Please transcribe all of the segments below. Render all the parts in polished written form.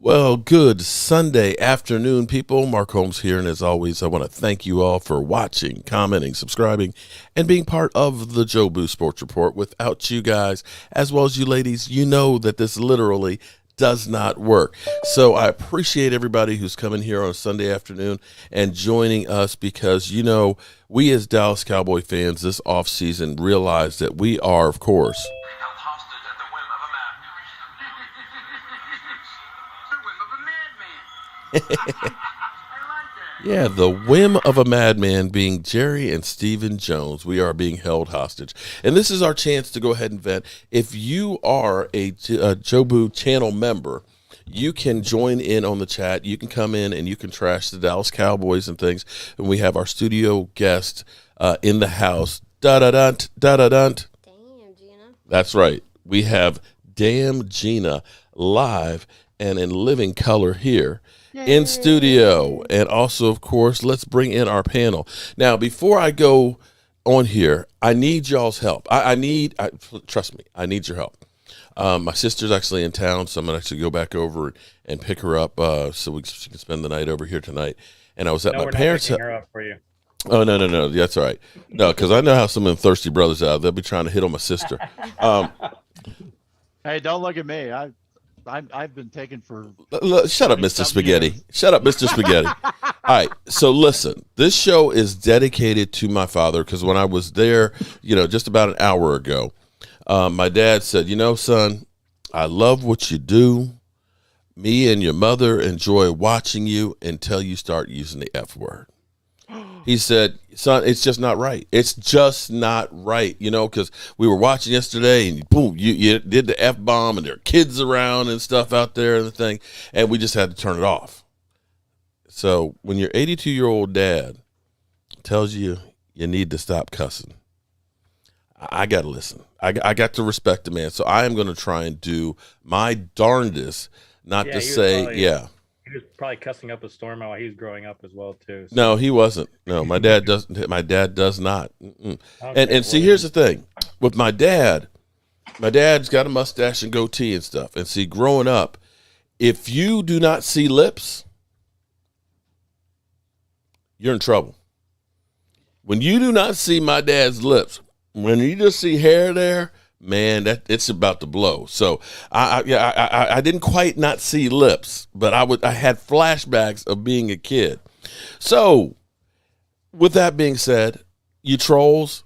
Well, good Sunday afternoon, people. Mark Holmes here, and as always, I want to thank you all for watching, commenting, subscribing, and being part of the Jobu Sports Report. Without you guys, as well as you ladies, you know that this literally does not work. So I appreciate everybody who's coming here on Sunday afternoon and joining us because, you know, we as Dallas Cowboy fans this offseason realize that we are, of course, yeah, the whim of a madman being Jerry and Stephen Jones. We are being held hostage. And this is our chance to go ahead and vent. If you are a Jobu channel member, you can join in on the chat. You can come in and you can trash the Dallas Cowboys and things. And we have our studio guest in the house. Da-da-dunt, da-da-dunt. Damn, Gina. That's right. We have Damn Gina live and in living color here in studio. And also, of course, let's bring in our panel. Now, before I go on here, I need y'all's help. Trust me, I need your help. My sister's actually in town, so I'm going to actually go back over and pick her up so she can spend the night over here tonight. And I was at my parents' house. Her up for you. Oh, no. That's all right. No, because I know how some of them thirsty brothers out. They'll be trying to hit on my sister. Hey, don't look at me. I've been taken for. Shut up, Mr. Spaghetti. Shut up, Mr. Spaghetti. All right. So listen, this show is dedicated to my father because when I was there, just about an hour ago, my dad said, son, I love what you do. Me and your mother enjoy watching you until you start using the F word. He said, son, it's just not right. It's just not right, because we were watching yesterday and boom, you did the F-bomb and there are kids around and stuff out there and the thing, and we just had to turn it off. So when your 82-year-old dad tells you you need to stop cussing, I got to listen. I got to respect the man. So I am going to try and do my darndest not to say, He was probably cussing up a storm while he was growing up as well too. So. No, he wasn't. No, my dad doesn't. My dad does not. Okay, and see, here's the thing with my dad. My dad's got a mustache and goatee and stuff. And see, growing up, if you do not see lips, you're in trouble. When you do not see my dad's lips, when you just see hair there, man, it's about to blow. So I didn't quite not see lips, but I had flashbacks of being a kid. So with that being said, you trolls,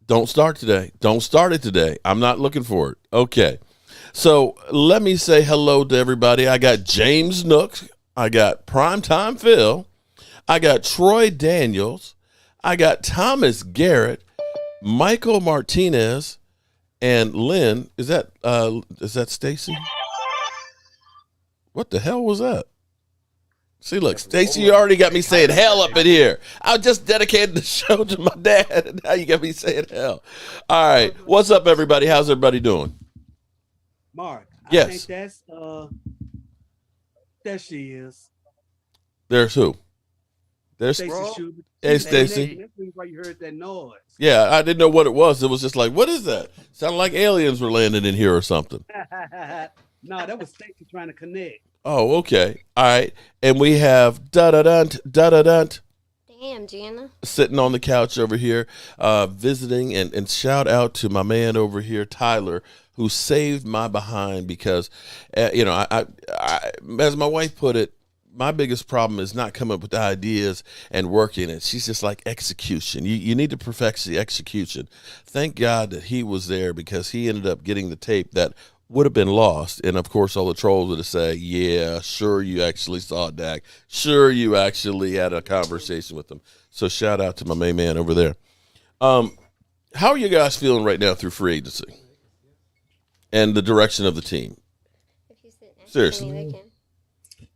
don't start today. Don't start it today. I'm not looking for it. Okay. So let me say hello to everybody. I got James Nook. I got Primetime Phil. I got Troy Daniels. I got Thomas Garrett, Michael Martinez, and Lynn. Is that Stacy? What the hell was that? See, look, Stacy, you already got me saying hell up in here. I just dedicated the show to my dad, and now you got me saying hell. All right, what's up, everybody? How's everybody doing? Mark, yes. I think there she is. There's who? There's Stacy. Hey, Stacy. That's why you heard that noise. Yeah, I didn't know what it was. It was just like, what is that? Sounded like aliens were landing in here or something. No, that was Stacy trying to connect. Oh, okay. All right. And we have da-da-dunt, Damn, Gina. sitting on the couch over here, visiting, and shout out to my man over here, Tyler, who saved my behind because, I as my wife put it, my biggest problem is not coming up with ideas and working it. She's just like execution. You need to perfect the execution. Thank God that he was there because he ended up getting the tape that would have been lost. And of course, all the trolls would have said, yeah, sure, you actually saw Dak. Sure, you actually had a conversation with him. So shout out to my main man over there. How are you guys feeling right now through free agency and the direction of the team? Seriously.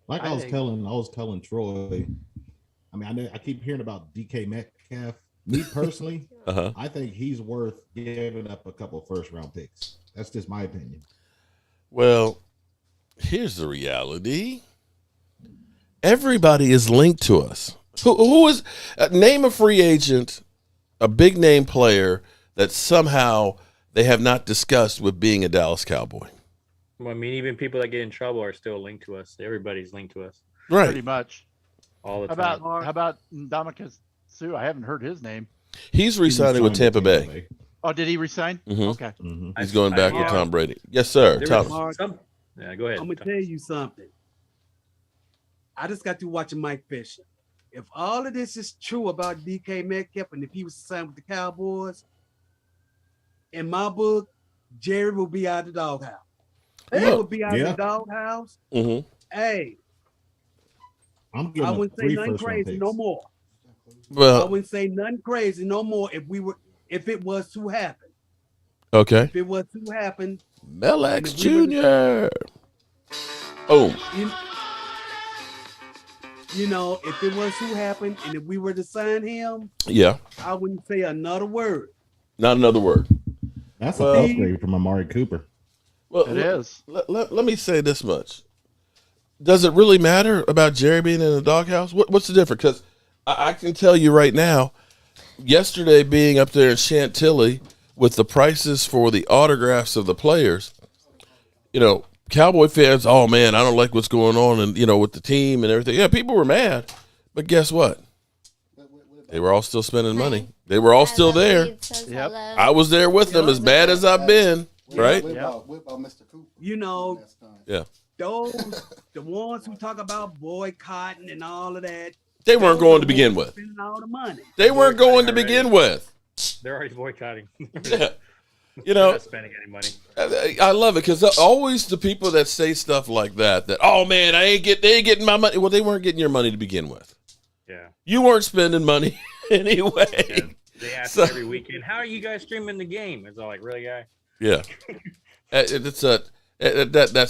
Like I was telling Troy, I mean, I keep hearing about DK Metcalf. Me personally, I think he's worth giving up a couple of first-round picks. That's just my opinion. Well, here's the reality. Everybody is linked to us. Who is name a free agent, a big name player that somehow they have not discussed with being a Dallas Cowboy? Well, I mean, even people that get in trouble are still linked to us. Everybody's linked to us Right. Pretty much. all the How time. about Ndamukong Suh? I haven't heard his name. He's re-signing with Tampa Bay. Oh, did he resign? Mhm. Okay. He's going back with Tom Brady. Yes, sir. There Tom. was some. Yeah, go ahead. I'm gonna tell you something. I just got to watching Mike Fisher. If all of this is true about DK Metcalf and if he was signed with the Cowboys, in my book, Jerry will be out of the doghouse. He Look, will be out of the doghouse. Mm-hmm. Hey, I'm giving I him wouldn't say 3 nothing first round crazy picks. no more. I Well, wouldn't say nothing crazy no more if it was to happen. okay. If it was to happen, Mel-X if we Jr. Oh, you know, if it was to happen and if we were to sign him, yeah. I wouldn't say another word. Not another word. That's Well- an upgrade from Amari Cooper. Well, It is. Let me say this much. Does it really matter about Jerry being in the doghouse? What's the difference? Because I can tell you right now, yesterday being up there in Chantilly with the prices for the autographs of the players, you know, Cowboy fans, oh man, I don't like what's going on, and you know, with the team and everything. Yeah, people were mad, but guess what? They were all still spending money. They were all still there. Yep. I was there with them, as bad as I've been, right? What about Mr. Cooper? You know, Yeah. the ones who talk about boycotting and all of that, They weren't going to begin with. spending all the money. They weren't going to begin with. They're already boycotting. You They're know, not spending any money. I love it because always the people that say stuff like that, oh man, they ain't getting my money. Well, they weren't getting your money to begin with. Yeah. You weren't spending money anyway. They ask So- every weekend, "How are you guys streaming the game?" It's all like, "Really, guy?" Yeah, that's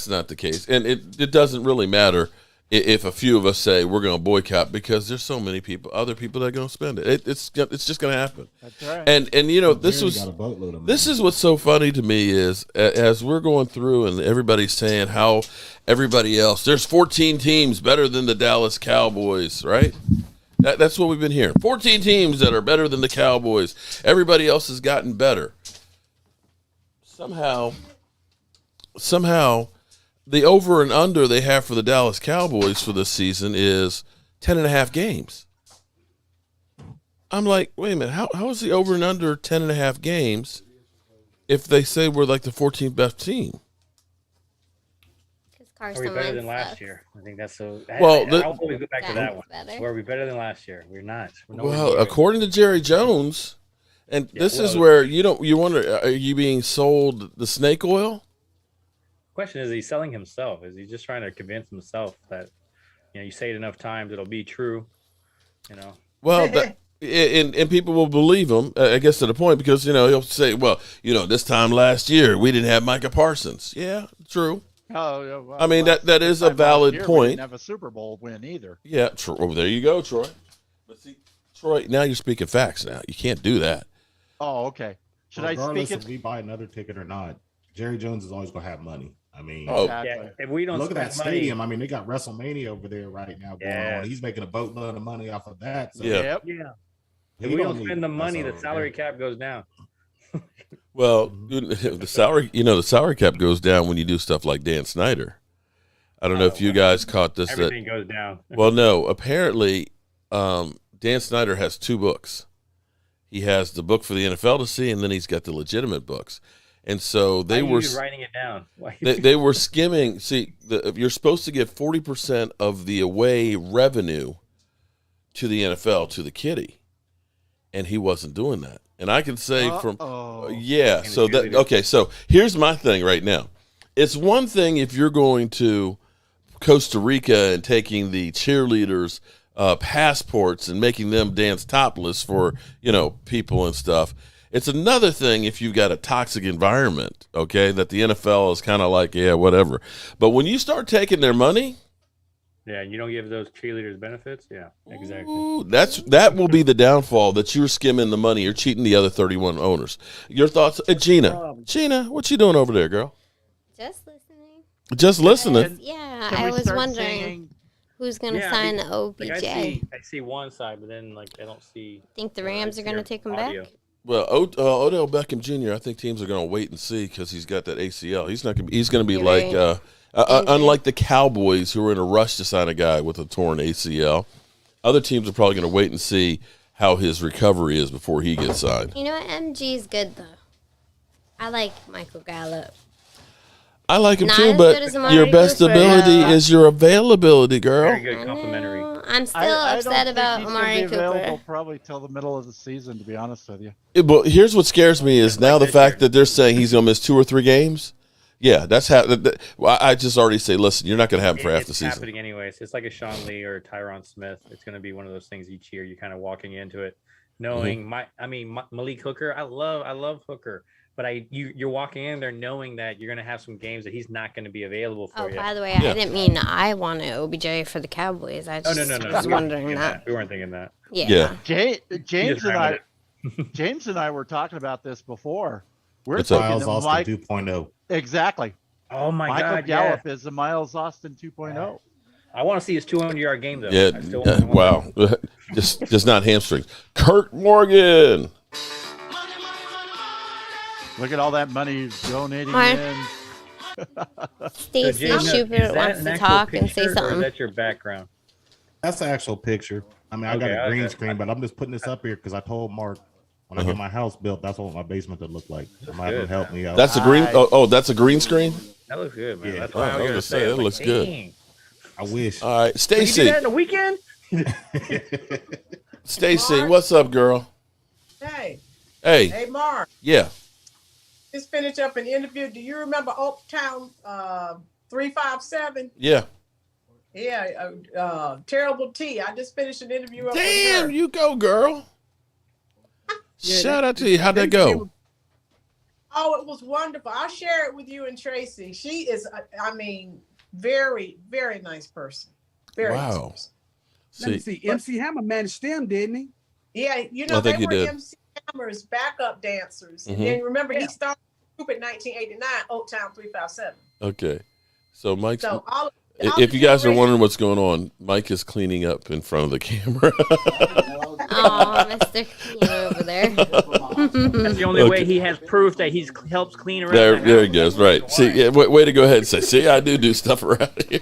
not the case, and it doesn't really matter if a few of us say we're going to boycott because there's so many other people that are going to spend it. It's just going to happen. That's right. And you know this Jerry was. got a boatload of This money. is what's so funny to me is as we're going through and everybody's saying how everybody else, there's 14 teams better than the Dallas Cowboys, right? That's what we've been hearing. 14 teams that are better than the Cowboys. Everybody else has gotten better. Somehow, the over and under they have for the Dallas Cowboys for this season is 10.5 games. I'm like, wait a minute, how is the over and under 10.5 games if they say we're like the 14th best team? Are we better than last year? I think that's so. Well, I'll always go back to that one. Better. Were we better than last year? We're not. We're nowhere Well, near it. according to Jerry Jones, and Yeah, this is well- where you wonder, are you being sold the snake oil? Question is he selling himself? Is he just trying to convince himself that you say it enough times it'll be true? You know. Well, and people will believe him, I guess, to the point because he'll say, well, this time last year we didn't have Micah Parsons. Yeah, true. Oh, yeah, well, I mean, well, that is a this time last valid year, we point. didn't have a Super Bowl win either. Yeah, oh, there you go, Troy. But see, Troy, now you're speaking facts. Now you can't do that. Oh, okay. Should I Regardless speak if it? we buy another ticket or not, Jerry Jones is always going to have money. I mean, Oh, Yeah. Exactly. If we don't look at that spend money, stadium. I mean, they got WrestleMania over there right now going Yeah. on. He's making a boatload of money off of that. So Yeah. Yep. Yeah. if he we don't need spend the it. money, the That's salary okay. cap goes down. Well, the salary cap goes down when you do stuff like Dan Snyder. I don't know if you guys caught this. Everything goes down. Well, no. Apparently, Dan Snyder has 2 books. He has the book for the NFL to see, and then he's got the legitimate books. And so they Why are were you writing it down. Why- they were skimming. See, you're supposed to give 40% of the away revenue to the NFL to the kitty, and he wasn't doing that. And I can say from yeah. And So the that cheerleaders. okay. So here's my thing right now. It's one thing if you're going to Costa Rica and taking the cheerleaders' passports and making them dance topless for people and stuff. It's another thing if you've got a toxic environment, okay, that the NFL is kind of like, yeah, whatever. But when you start taking their money, Yeah, you don't give those cheerleaders benefits. Yeah, exactly. ooh, that will be the downfall, that you're skimming the money. You're cheating the other 31 owners. Your thoughts, Gina, what you doing over there, girl? Just listening. Just listening. Yeah, Can I we was start wondering singing? who's going to Yeah, I sign think- the OBJ. I see one side, but then I don't see. Think the Rams are going to take him back? audio. Well, Odell Beckham Jr. I think teams are going to wait and see because he's got that ACL. He's not going. He's going to be You're like, right. unlike the Cowboys, who are in a rush to sign a guy with a torn ACL. Other teams are probably going to wait and see how his recovery is before he gets signed. You know what? MG is good though. I like Michael Gallup. I like him Not too, as but good as Amari your best Cooper. ability is your availability, girl. Very good complimentary. I'm still I upset don't think about he's gonna Amari be available Cooper. probably till the middle of the season, to be honest with you. But here's what scares me is now the fact that they're saying he's going to miss 2 or 3 games. Yeah, that's how. Well, I just already say, listen, you're not going to have him for half the It's season. happening anyways. It's like a Sean Lee or Tyron Smith. It's going to be one of those things each year. You're kind of walking into it knowing Malik Hooker. I love Hooker, but you're walking in there knowing that you're going to have some games that he's not going to be available for Oh, you. by the way, I didn't mean I wanted OBJ for the Cowboys. I just No. was wondering that. We weren't thinking that. Yeah. James and I were talking about this before. We're What's up? thinking Miles that Austin 2.0. Exactly. Oh my Michael God! Gallup is the Miles Austin 2.0. I want to see his 200-yard game though. Yeah, I still want wow. just not hamstrings. Kurt Morgan. Look at all that money he's donating Mark. in. Stacy James, is Schubert that wants an to actual talk and say picture, or something. is that your background? That's the actual picture. I mean, I got Okay, a green okay. screen, but I'm just putting this up here because I told Mark when I get my house built, that's what my basement would look like. I'm having good, help me out. That's a green. Oh, that's a green screen. That looks good, man. Yeah. That's Oh, what I I was was gonna gonna say, say. it looks good. Dang. I wish. All right, Did you Stacy. do that in the weekend? Stacy, what's up, girl? Hey, Hey, hey, Mark. yeah. Just finished up an interview. Do you remember Oaktown 357? Yeah. Yeah, Terrible T. I just finished an interview up with Damn, her. you go, girl. Yeah, Shout out to you. How'd that go? Oh, it was wonderful. I'll share it with you and Tracy. She is, very, very nice person. Very nice Wow. person. Let me see. MC Hammer managed them, didn't he? Yeah, you I know, think they he were did. MC Hammer's backup dancers. Mhm. And then remember, Yeah. he started the group in 1989, Oaktown 357. Okay. So Mike's. So all If you guys are generation- wondering what's going on, Mike is cleaning up in front of the camera. Oh, Mr. Clean over there. That's the only Okay. way he has proof that he helps clean around. there the he house. goes. Right. See, yeah, way to go ahead and say, see, I do stuff around here.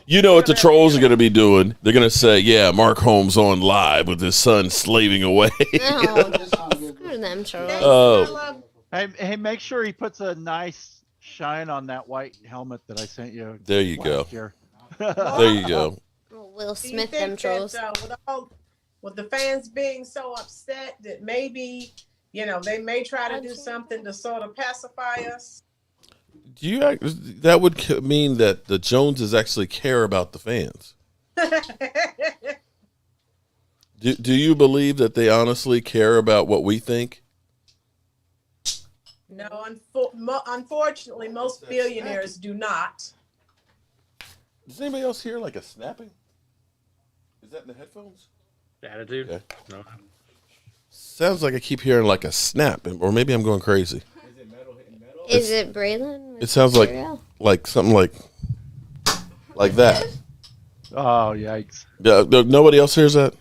You know what the trolls are going to be doing? They're going to say, yeah, Mark Holmes on live with his son slaving away. No, screw them, Charles. Oh. Hey, make sure he puts a nice shine on that white helmet that I sent you. There you go. last year. There you go. Will Do you Smith think them trolls. that, with the fans being so upset that maybe, they may try to do something to sort of pacify us? Do you that would mean that the Joneses actually care about the fans? Do you believe that they honestly care about what we think? No, unfortunately, most billionaires do not. Does anybody else hear like a snapping? Is that in the headphones? Attitude. Okay. No. Sounds like I keep hearing like a snap, or maybe I'm going crazy. Is it Braylon? It sounds like something like that. Oh, yikes. Nobody else hears that?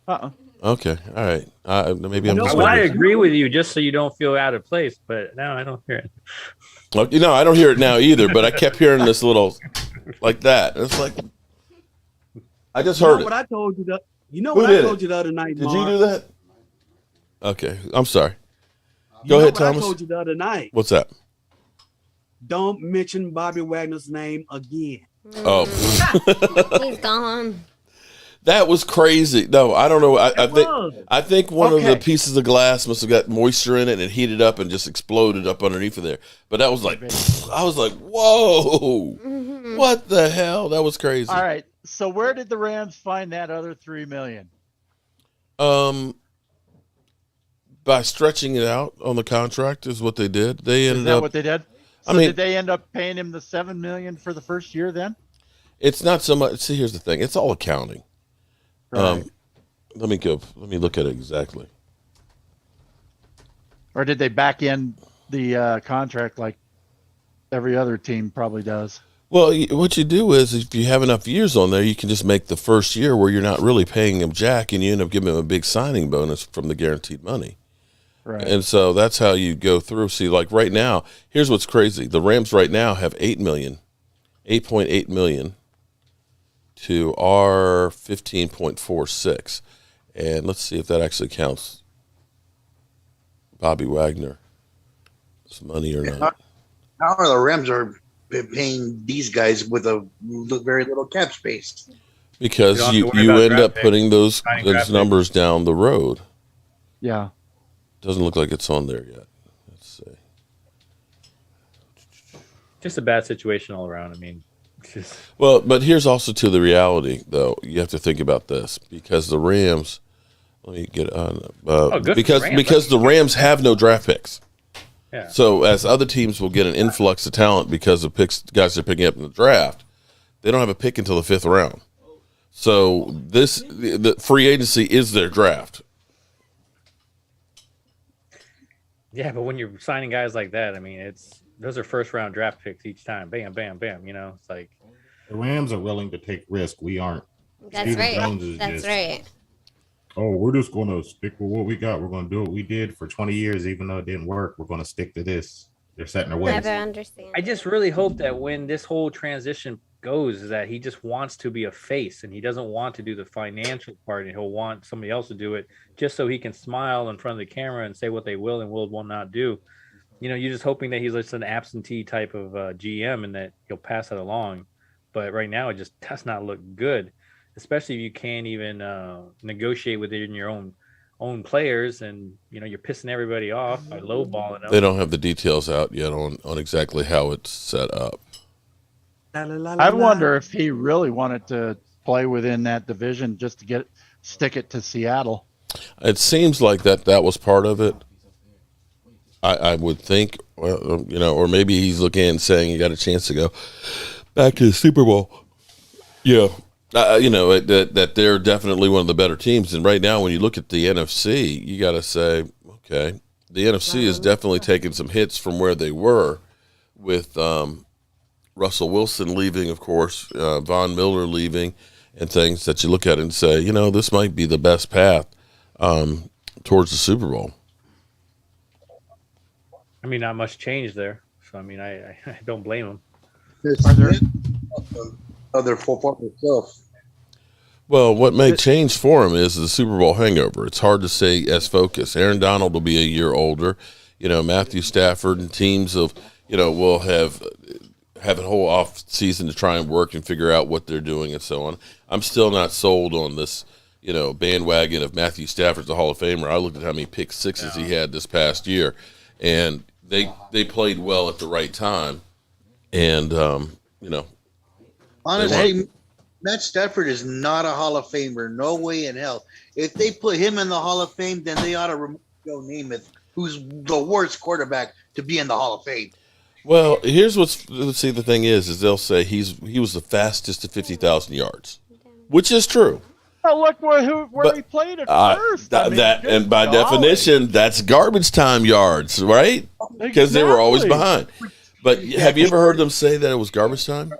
Uh-uh. Okay, all right. Maybe I'm No, just. Well, I weird. agree with you, just so you don't feel out of place. But no, I don't hear it. Okay, no, I don't hear it now either. But I kept hearing this little, like that. It's like I just You heard know what it. I told you? Who What I did told it? you the other night, Did Mark? you do that? Okay, I'm sorry. You Go know ahead, what I Thomas. told you the other night. What's that? Don't mention Bobby Wagner's name again. Oh, He's gone. that was crazy. No, I don't know. was. I think one of the Okay. pieces of glass must have got moisture in it and it heated up and just exploded up underneath of there. But that was like, I was like, whoa, what the hell? That was crazy. All right. So where did the Rams find that other $3 million? By stretching it out on the contract is what they did. They Is ended that up. what they did? I So mean- did they end up paying him the $7 million for the first year then? It's not so much. See, here's the thing. It's all accounting. Right. Let me go. Let me look at it exactly. Or did they back in the contract like every other team probably does? Well, what you do is if you have enough years on there, you can just make the first year where you're not really paying him jack, and you end up giving him a big signing bonus from the guaranteed money. Right. And so that's how you go through. See, like right now, here's what's crazy. The Rams right now have $8.8 million to our 15.46. And let's see if that actually counts Bobby Wagner's money or not. How are the Rams are paying these guys with a very little cap space? Because You don't have to worry you about end draft up picks. putting those Signing draft numbers down the road. Yeah. Doesn't look like it's on there yet. Let's see. Just a bad situation all around. I mean, just Well, but here's also to the reality, though. You have to think about this because the Rams. Let me get on. good for Because the Rams. because the Rams have no draft picks. yeah. So as other teams will get an influx of talent because of guys they're picking up in the draft, they don't have a pick until the 5th round. So the free agency is their draft. Yeah, but when you're signing guys like that, I mean, those are first round draft picks each time. Bam, bam, bam. You know, it's like The Rams are willing to take risk. We aren't. That's Stephen right. Jones is That's just- right. Oh, we're just going to stick with what we got. We're going to do what we did for 20 years, even though it didn't work. We're going to stick to this. They're setting their ways. Never understand. I just really hope that when this whole transition goes, is that he just wants to be a face and he doesn't want to do the financial part, and he'll want somebody else to do it just so he can smile in front of the camera and say what they will and will not do. You know, you're just hoping that he's just an absentee type of GM and that he'll pass it along. But right now, it just does not look good, especially if you can't even negotiate within your own players, and you know you're pissing everybody off by lowballing them. They don't have the details out yet on exactly how it's set up. I wonder if he really wanted to play within that division just to stick it to Seattle. It seems like that was part of it. I would think, well, you know, or maybe he's looking and saying he got a chance to go back to the Super Bowl. Yeah. You know, that they're definitely one of the better teams. And right now, when you look at the NFC, you got to say, okay, the NFC is definitely taking some hits from where they were with Russell Wilson leaving, of course, Von Miller leaving, and things that you look at and say, you know, this might be the best path towards the Super Bowl. I mean, not much change there. So, I mean, I don't blame him. Other football itself. Well, what may change for him is the Super Bowl hangover. It's hard to say as focused. Aaron Donald will be a year older. You know, Matthew Stafford and teams will have a whole off season to try and work and figure out what they're doing and so on. I'm still not sold on this, you know, bandwagon of Matthew Stafford's a Hall of Famer. I looked at how many pick sixes he had this past year, and they played well at the right time. And, you know. Honestly, Matt Stafford is not a Hall of Famer. No way in hell. If they put him in the Hall of Fame, then they ought to remove Joe Namath, who's the worst quarterback to be in the Hall of Fame. Well, here's let's see, the thing is they'll say he was the fastest to 50,000 yards, which is true. Oh, look where he played at first. And by definition, that's garbage time yards, right? Because they were always behind. But have you ever heard them say that it was garbage time?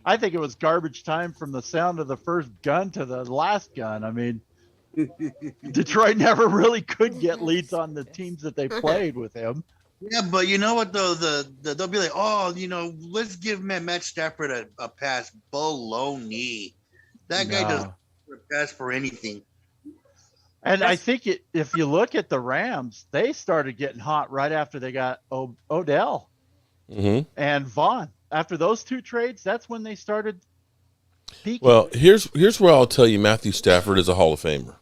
I think it was garbage time from the sound of the first gun to the last gun. I mean, Detroit never really could get leads on the teams that they played with him. Yeah, but you know what though? They'll be like, oh, you know, let's give Matt Stafford a pass. Baloney. That guy doesn't pass for anything. And I think if you look at the Rams, they started getting hot right after they got Odell and Vaughn. After those two trades, that's when they started peaking. Well, here's where I'll tell you Matthew Stafford is a Hall of Famer.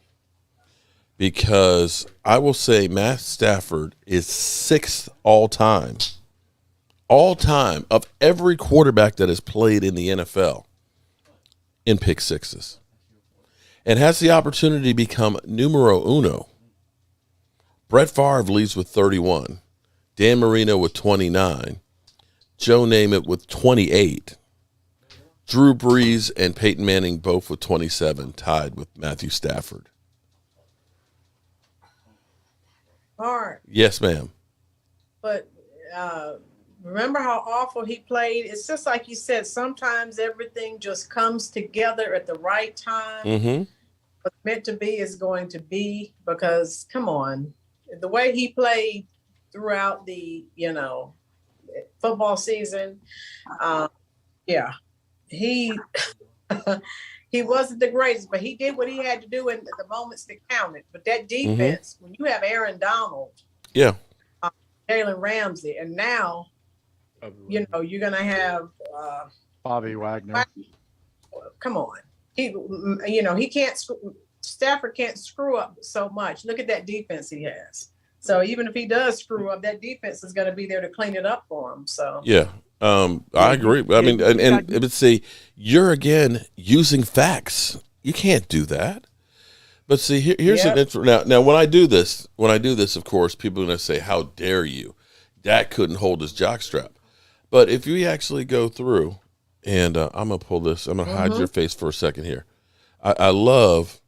Because I will say Matt Stafford is 6th all time of every quarterback that has played in the NFL in pick sixes. And has the opportunity to become numero uno. Brett Favre leads with 31. Dan Marino with 29. Joe Namath with 28. Drew Brees and Peyton Manning both with 27, tied with Matthew Stafford. Hard. Yes, ma'am. But remember how awful he played? It's just like you said, sometimes everything just comes together at the right time. Mm-hmm. What's meant to be is going to be, because come on, the way he played throughout the, football season. Yeah, he he wasn't the greatest, but he did what he had to do in the moments that counted. But that defense, when you have Aaron Donald, Jalen Ramsey, and now, you're going to have Bobby Wagner. Come on. He can't, Stafford can't screw up so much. Look at that defense he has. So even if he does screw up, that defense is going to be there to clean it up for him. So I agree. I mean, and see, you're again using facts. You can't do that. But see, here's an now. When I do this, of course, people are going to say, "How dare you?" Dak couldn't hold his jockstrap. But if you actually go through, and I'm gonna pull this, I'm gonna hide your face for a second here. I love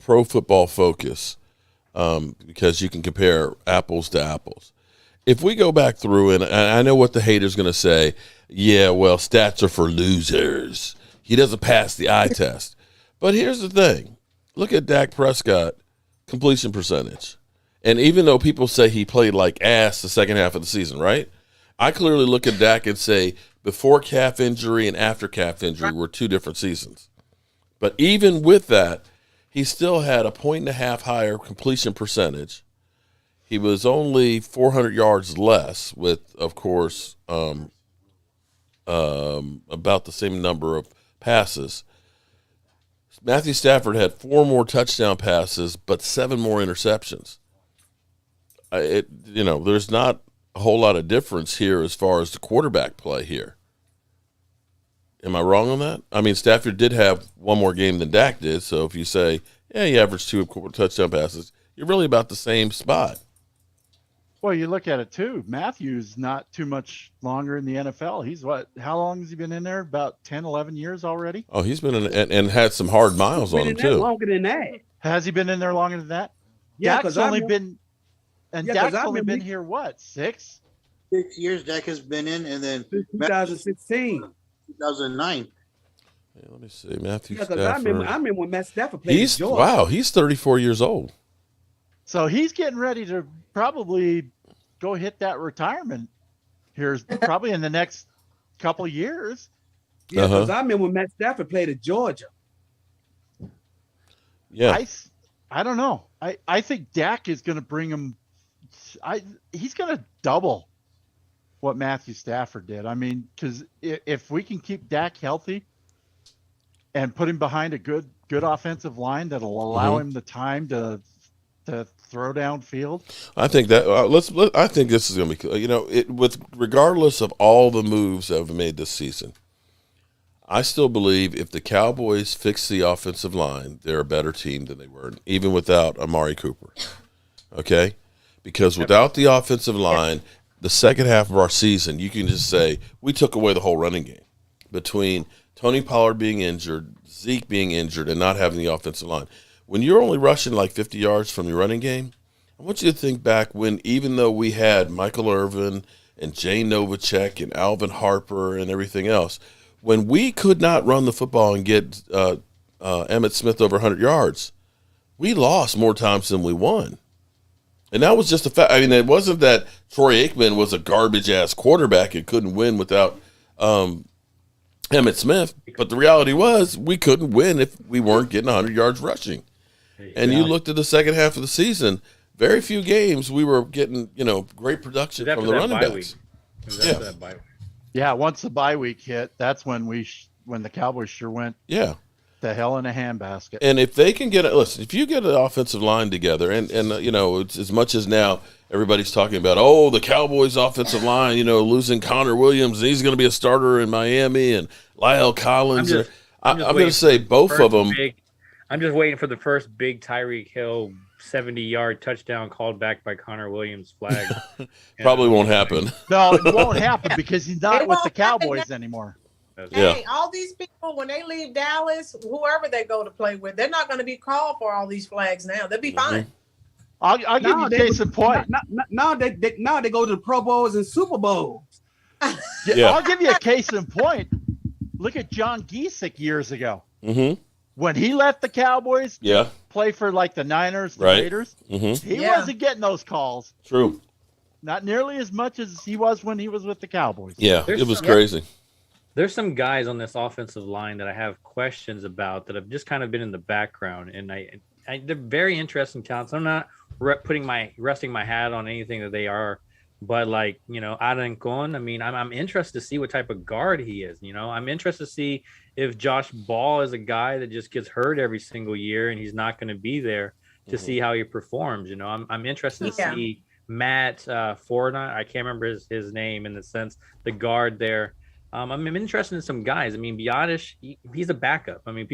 Pro Football Focus because you can compare apples to apples. If we go back through, and I know what the hater's going to say, yeah, well, stats are for losers. He doesn't pass the eye test. But here's the thing. Look at Dak Prescott completion percentage. And even though people say he played like ass the second half of the season, right? I clearly look at Dak and say before calf injury and after calf injury were two different seasons. But even with that, he still had 1.5 points higher completion percentage. He was only 400 yards less with, of course, about the same number of passes. Matthew Stafford had 4 more touchdown passes, but 7 more interceptions. There's not a whole lot of difference here as far as the quarterback play here. Am I wrong on that? I mean, Stafford did have 1 more game than Dak did, so if you say, yeah, he averaged 2 touchdown passes, you're really about the same spot. Well, you look at it too. Matthew's not too much longer in the NFL. He's how long has he been in there? About 10, 11 years already? Oh, he's been in and had some hard miles on him too. Longer than that. Has he been in there longer than that? Yeah, Dak's only been here, what, 6? 6 years Dak has been in, and then 2016. 2009. Hey, let me see. Matthew Stafford. I remember when Matt Stafford played with Georgia. Wow, he's 34 years old. So he's getting ready to probably go hit that retirement here probably in the next couple years. Yeah, because I remember when Matt Stafford played at Georgia. Yeah. I don't know. I think Dak is going to bring him. He's going to double what Matthew Stafford did. I mean, because if we can keep Dak healthy and put him behind a good offensive line that'll allow him the time to throw downfield, I think that I think this is going to be regardless of all the moves that have been made this season. I still believe if the Cowboys fix the offensive line, they're a better team than they were, even without Amari Cooper. Okay? Because without the offensive line, the second half of our season, you can just say we took away the whole running game between Tony Pollard being injured, Zeke being injured, and not having the offensive line. When you're only rushing like 50 yards from your running game, I want you to think back when, even though we had Michael Irvin and Jay Novacek and Alvin Harper and everything else, when we could not run the football and get Emmitt Smith over 100 yards, we lost more times than we won. And that was just a fact. I mean, it wasn't that Troy Aikman was a garbage-ass quarterback and couldn't win without Emmitt Smith. But the reality was we couldn't win if we weren't getting 100 yards rushing. And you looked at the second half of the season, very few games we were getting, great production from the running backs. Yeah, once the bye week hit, that's when when the Cowboys sure went to hell in a handbasket. And if they can if you get an offensive line together, and it's as much as now everybody's talking about, the Cowboys offensive line, losing Connor Williams, and he's going to be a starter in Miami, and Lyle Collins. I'm going to say both of them. I'm just waiting for the first big Tyreek Hill 70-yard touchdown called back by Connor Williams flag. Probably won't happen. No, it won't happen because he's not with the Cowboys anymore. Hey, all these people, when they leave Dallas, whoever they go to play with, they're not going to be called for all these flags now. They'll be fine. I'll give you case in point. Now they go to the Pro Bowls and Super Bowls. Yeah. I'll give you a case in point. Look at John Giesick years ago. Mm-hmm. When he left the Cowboys Yeah. to play for like the Niners, the Right. Raiders, Mm-hmm. he wasn't getting those calls. True. Not nearly as much as he was when he was with the Cowboys. Yeah, There's it was some- crazy. There's some guys on this offensive line that I have questions about that have just kind of been in the background, and they're very interesting talents. I'm not resting my hat on anything that they are, but like, you know, Adan Con, I mean, I'm interested to see what type of guard he is. You know, I'm interested to see if Josh Ball is a guy that just gets hurt every single year and he's not going to be there to see how he performs. You know, I'm interested to see Matt Fortnite. I can't remember his name in the sense, the guard there. I'm interested in some guys. I mean, Biotish, he's a backup. I mean,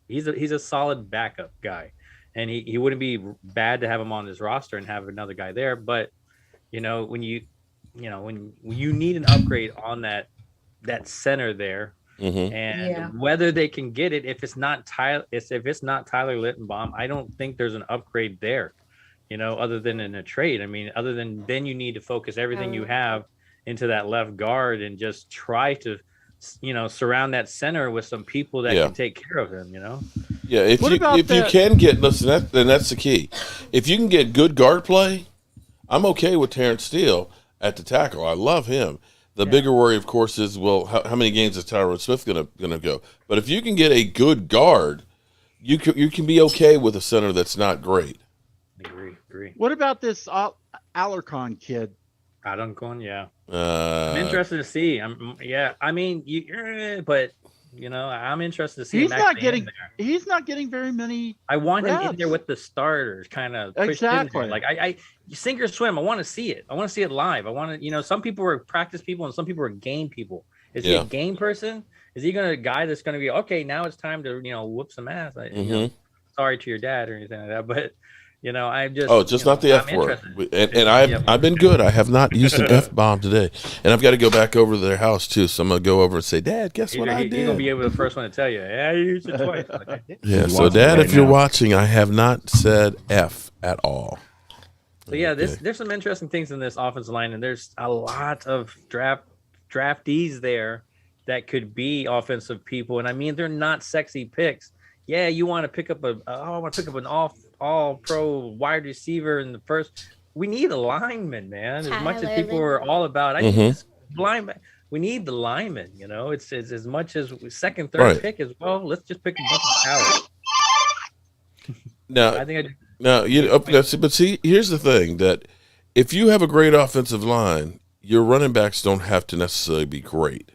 he's a solid backup guy, and he wouldn't be bad to have him on his roster and have another guy there. But you know, when you need an upgrade on that center there, and whether they can get it, if it's not Tyler Littenbaum, I don't think there's an upgrade there. You know, other than in a trade. I mean, other than then you need to focus everything you have into that left guard and just try to, you know, surround that center with some people that can take care of him, you know? Yeah, if you can get, listen, then that's the key. If you can get good guard play, I'm okay with Terrence Steele at the tackle. I love him. The bigger worry, of course, is, well, how many games is Tyron Smith gonna go? But if you can get a good guard, you can be okay with a center that's not great. Agree. What about this Alarcon kid? Alarcon, yeah. I'm interested to see. I mean, but you know, I'm interested to see. He's not getting very many. I want reps. him in there with the starters, kind of exactly. Like I sink or swim. I want to see it. I want to see it live. I want to, you know, some people are practice people and some people are game people. Is he a game person? Is he a guy that's going to be okay? Now it's time to, you know, whoop some ass. You know, sorry to your dad or anything like that, but. You know, I'm just not the F word. And I've been good. I have not used an F bomb today, and I've got to go back over to their house too. So I'm gonna go over and say, Dad, guess what I did? You're gonna be able to the first one to tell you. Yeah, you used it twice. Yeah. So Dad, if you're watching, I have not said F at all. So yeah, there's some interesting things in this offensive line, and there's a lot of draftees there that could be offensive people, and I mean they're not sexy picks. Yeah, you want to pick up an all-pro wide receiver in the first. We need a lineman, man. As much as people are all about, we need the lineman. You know, it's as much as second, third pick as well. Let's just pick a bunch of talent. But see, here's the thing: that if you have a great offensive line, your running backs don't have to necessarily be great.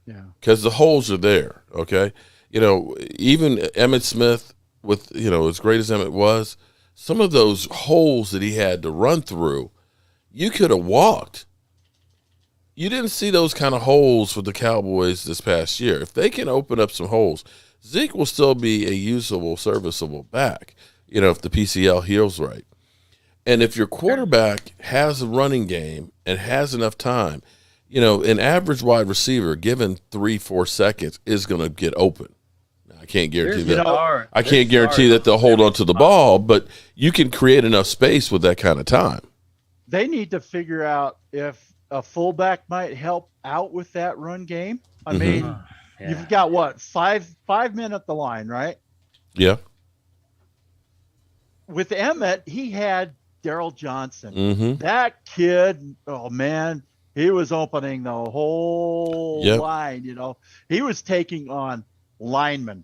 Yeah, because the holes are there. Okay, you know, even Emmitt Smith. With, you know, as great as Emmett was, some of those holes that he had to run through, you could have walked. You didn't see those kind of holes with the Cowboys this past year. If they can open up some holes, Zeke will still be a usable, serviceable back, you know, if the PCL heals right. And if your quarterback has a running game and has enough time, you know, an average wide receiver given 3-4 seconds is going to get open. I can't guarantee that. I can't guarantee that they'll hold on to the ball, but you can create enough space with that kind of time. They need to figure out if a fullback might help out with that run game. I mean, you've got what, five men at the line, right? Yeah. With Emmett, he had Darryl Johnson. That kid, oh man, he was opening the whole line. You know, he was taking on linemen.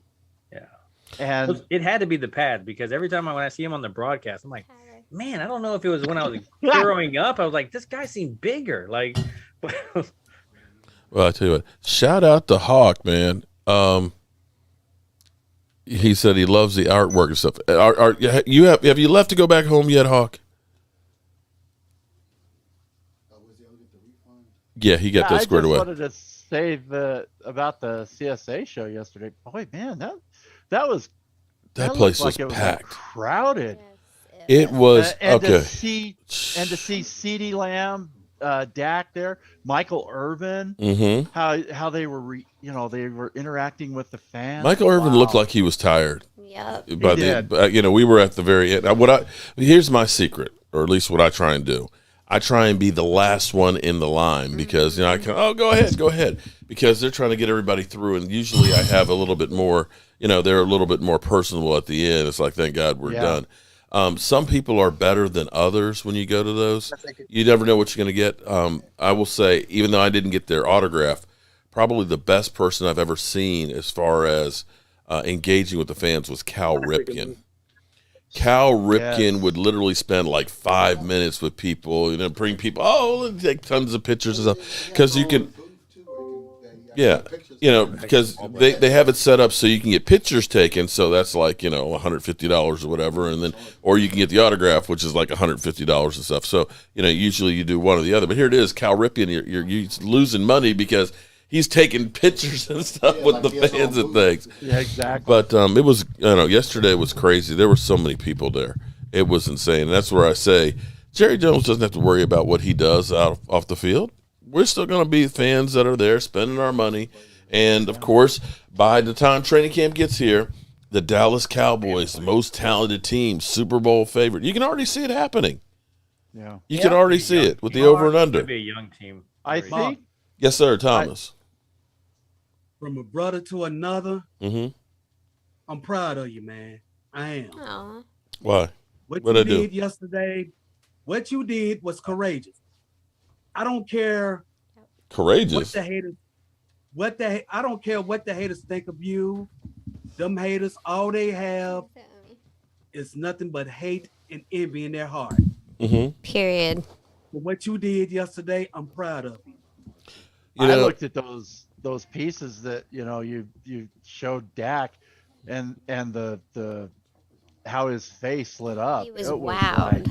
And it had to be the pad, because every time when I see him on the broadcast, I'm like, man, I don't know if it was when I was growing up. I was like, this guy seemed bigger. Like, well, I tell you what, shout out to Hawk, man. He said he loves the artwork and stuff. Have you left to go back home yet, Hawk? Yeah, he got that squared away. I just wanted to say about the CSA show yesterday. Boy, man, that place like was packed, crowded. It was and to see CeeDee Lamb Dak there, Michael Irvin, Mm-hmm. how they were they were interacting with the fans. Michael Irvin looked like he was tired. Yep. We were at the very end. Here's my secret, or at least what I try and do. I try and be the last one in the line because I can. Oh, go ahead, because they're trying to get everybody through, and usually I have a little bit more. They're a little bit more personable at the end. It's like, thank God we're done. Some people are better than others when you go to those. You never know what you're going to get. I will say, even though I didn't get their autograph, probably the best person I've ever seen as far as engaging with the fans was Cal Ripken. Cal Ripken would literally spend like 5 minutes with people, bring people, take tons of pictures and stuff. Because you can, because they have it set up so you can get pictures taken. So that's like, $150 or whatever. And then, or you can get the autograph, which is like $150 and stuff. So, usually you do one or the other. But here it is, Cal Ripken, you're losing money because he's taking pictures and stuff with the fans and things. Yeah, exactly. But it was, yesterday was crazy. There were so many people there. It was insane. And that's where I say, Jerry Jones doesn't have to worry about what he does off the field. We're still going to be fans that are there spending our money. And, of course, by the time training camp gets here, the Dallas Cowboys, the most talented team, Super Bowl favorite. You can already see it happening. Yeah. You can already see it with the over and under. It'll be a young team. I think. Yes, sir, Thomas. From a brother to another, Mm-hmm. I'm proud of you, man. I am. Aww. Why? What What'd you I do? did yesterday, what you did was courageous. I don't care Courageous. I don't care what the haters think of you. Them haters, all they have is nothing but hate and envy in their heart. Mm-hmm. Period. But what you did yesterday, I'm proud of you. I looked at those pieces that you showed Dak, and the how his face lit up. He was It wowed.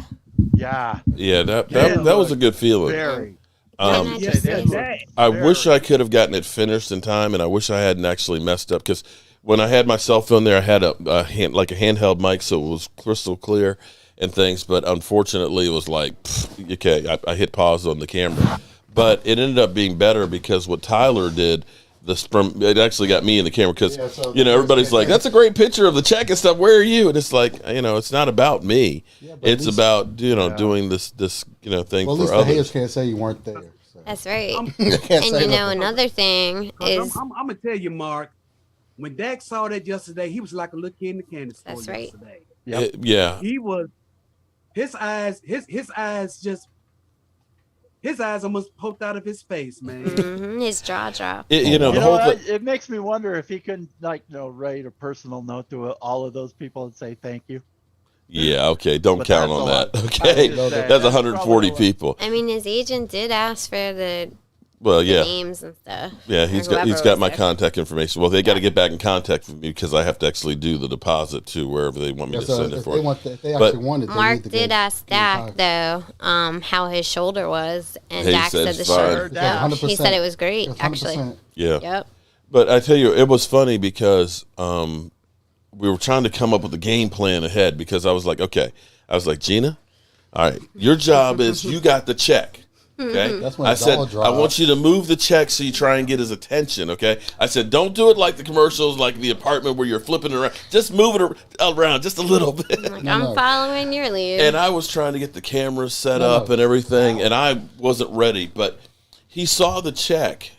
Yeah, that was a good feeling. very. I wish I could have gotten it finished in time, and I wish I hadn't actually messed up, because when I had my cell phone there, I had a handheld mic, so it was crystal clear and things. But unfortunately, it was like, okay, I hit pause on the camera, but it ended up being better because what Tyler did. It actually got me in the camera because everybody's like, that's a great picture of the check and stuff. Where are you? And it's like, it's not about me. It's about doing this thing well, at for least others. The haters can't say you weren't there. So. That's right. And another thing is, I'm gonna tell you, Mark. When Dak saw that yesterday, he was like a little kid in the candy store. That's right. Yesterday. He was. His eyes almost poked out of his face, man. His jaw dropped. It makes me wonder if he couldn't write a personal note to all of those people and say thank you. Yeah, okay. Don't count on that. Okay, that's 140 people. I mean, his agent did ask for the names and stuff. Yeah, he's got my contact information. Well, they got to get back in contact with me because I have to actually do the deposit to wherever they want me to send it for. Mark did ask Dak though, how his shoulder was, and Dak said the shoulder. Yeah, he said it was great, actually. Yeah. Yep. But I tell you, it was funny because we were trying to come up with a game plan ahead, because I was like, Gina, all right, your job is you got the check. Okay. That's when I said, I want you to move the check so you try and get his attention. Okay. I said, don't do it like the commercials, like the apartment where you're flipping it around. Just move it around just a little bit. I'm following your lead. And I was trying to get the cameras set up and everything, and I wasn't ready. But he saw the check,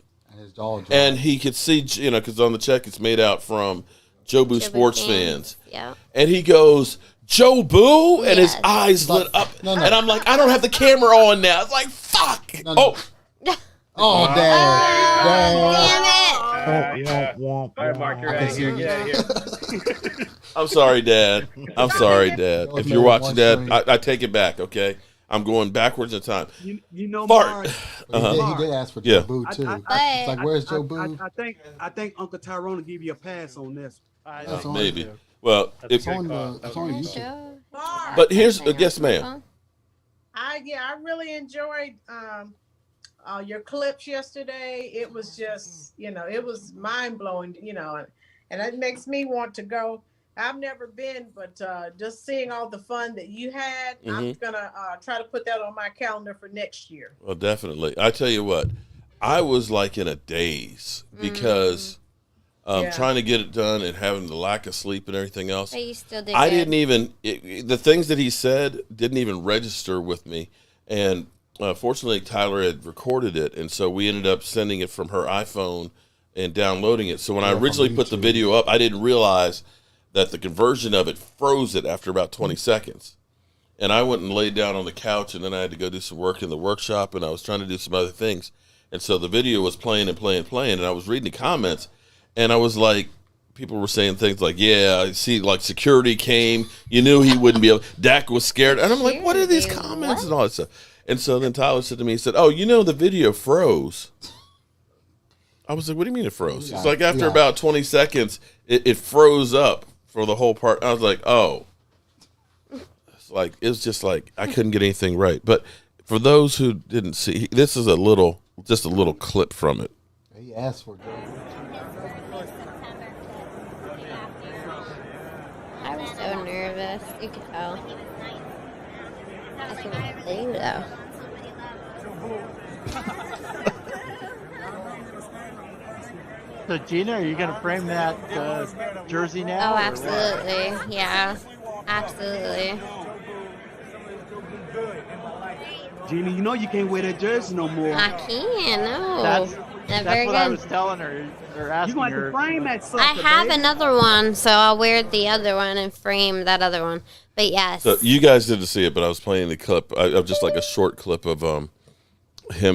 and he could see, because on the check it's made out from Jobu Sports fans. Yeah. And he goes, Jobu, and his eyes lit up, and I'm like, I don't have the camera on now. It's like, fuck. Oh, damn it! All right, Mark, you're out of here. Get out of here. I'm sorry, Dad. If you're watching, Dad, I take it back. Okay, I'm going backwards in time. Mark. He did ask for Jobu too. It's like, where's Jobu? I think Uncle Tyrone will give you a pass on this. Maybe. Well, it's on YouTube. But here's yes, ma'am. I really enjoyed your clips yesterday. It was just, it was mind blowing, and it makes me want to go I've never been, but just seeing all the fun that you had, I'm gonna try to put that on my calendar for next year. Well, definitely. I tell you what, I was like in a daze because trying to get it done and having the lack of sleep and everything else. But you still did. I didn't even the things that he said didn't even register with me, and fortunately Tyler had recorded it, and so we ended up sending it from her iPhone and downloading it. So when I originally put the video up, I didn't realize that the conversion of it froze it after about 20 seconds. And I went and laid down on the couch, and then I had to go do some work in the workshop, and I was trying to do some other things. And so the video was playing, and I was reading the comments, and I was like, people were saying things like, yeah, I see, like security came, you knew he wouldn't be able, Dak was scared. And I'm like, what are these comments and all that stuff? And so then Tyler said to me, he said, oh, the video froze. I was like, what do you mean it froze? It's like after about 20 seconds, it froze up for the whole part. I was like, oh. It was just like I couldn't get anything right. But for those who didn't see, this is just a little clip from it. He asked for it. I was so nervous. You could tell. I couldn't believe though. So Gina, are you gonna frame that jersey now? Oh, absolutely. Yeah, absolutely. Gina, you know you can't wear that jersey no more. I can't. No. That's what I was telling her. Or asking you her. To frame that sucker, I have baby. another one, so I'll wear the other one and frame that other one. But yes. So you guys didn't see it, but I was playing the clip of just like a short clip of him.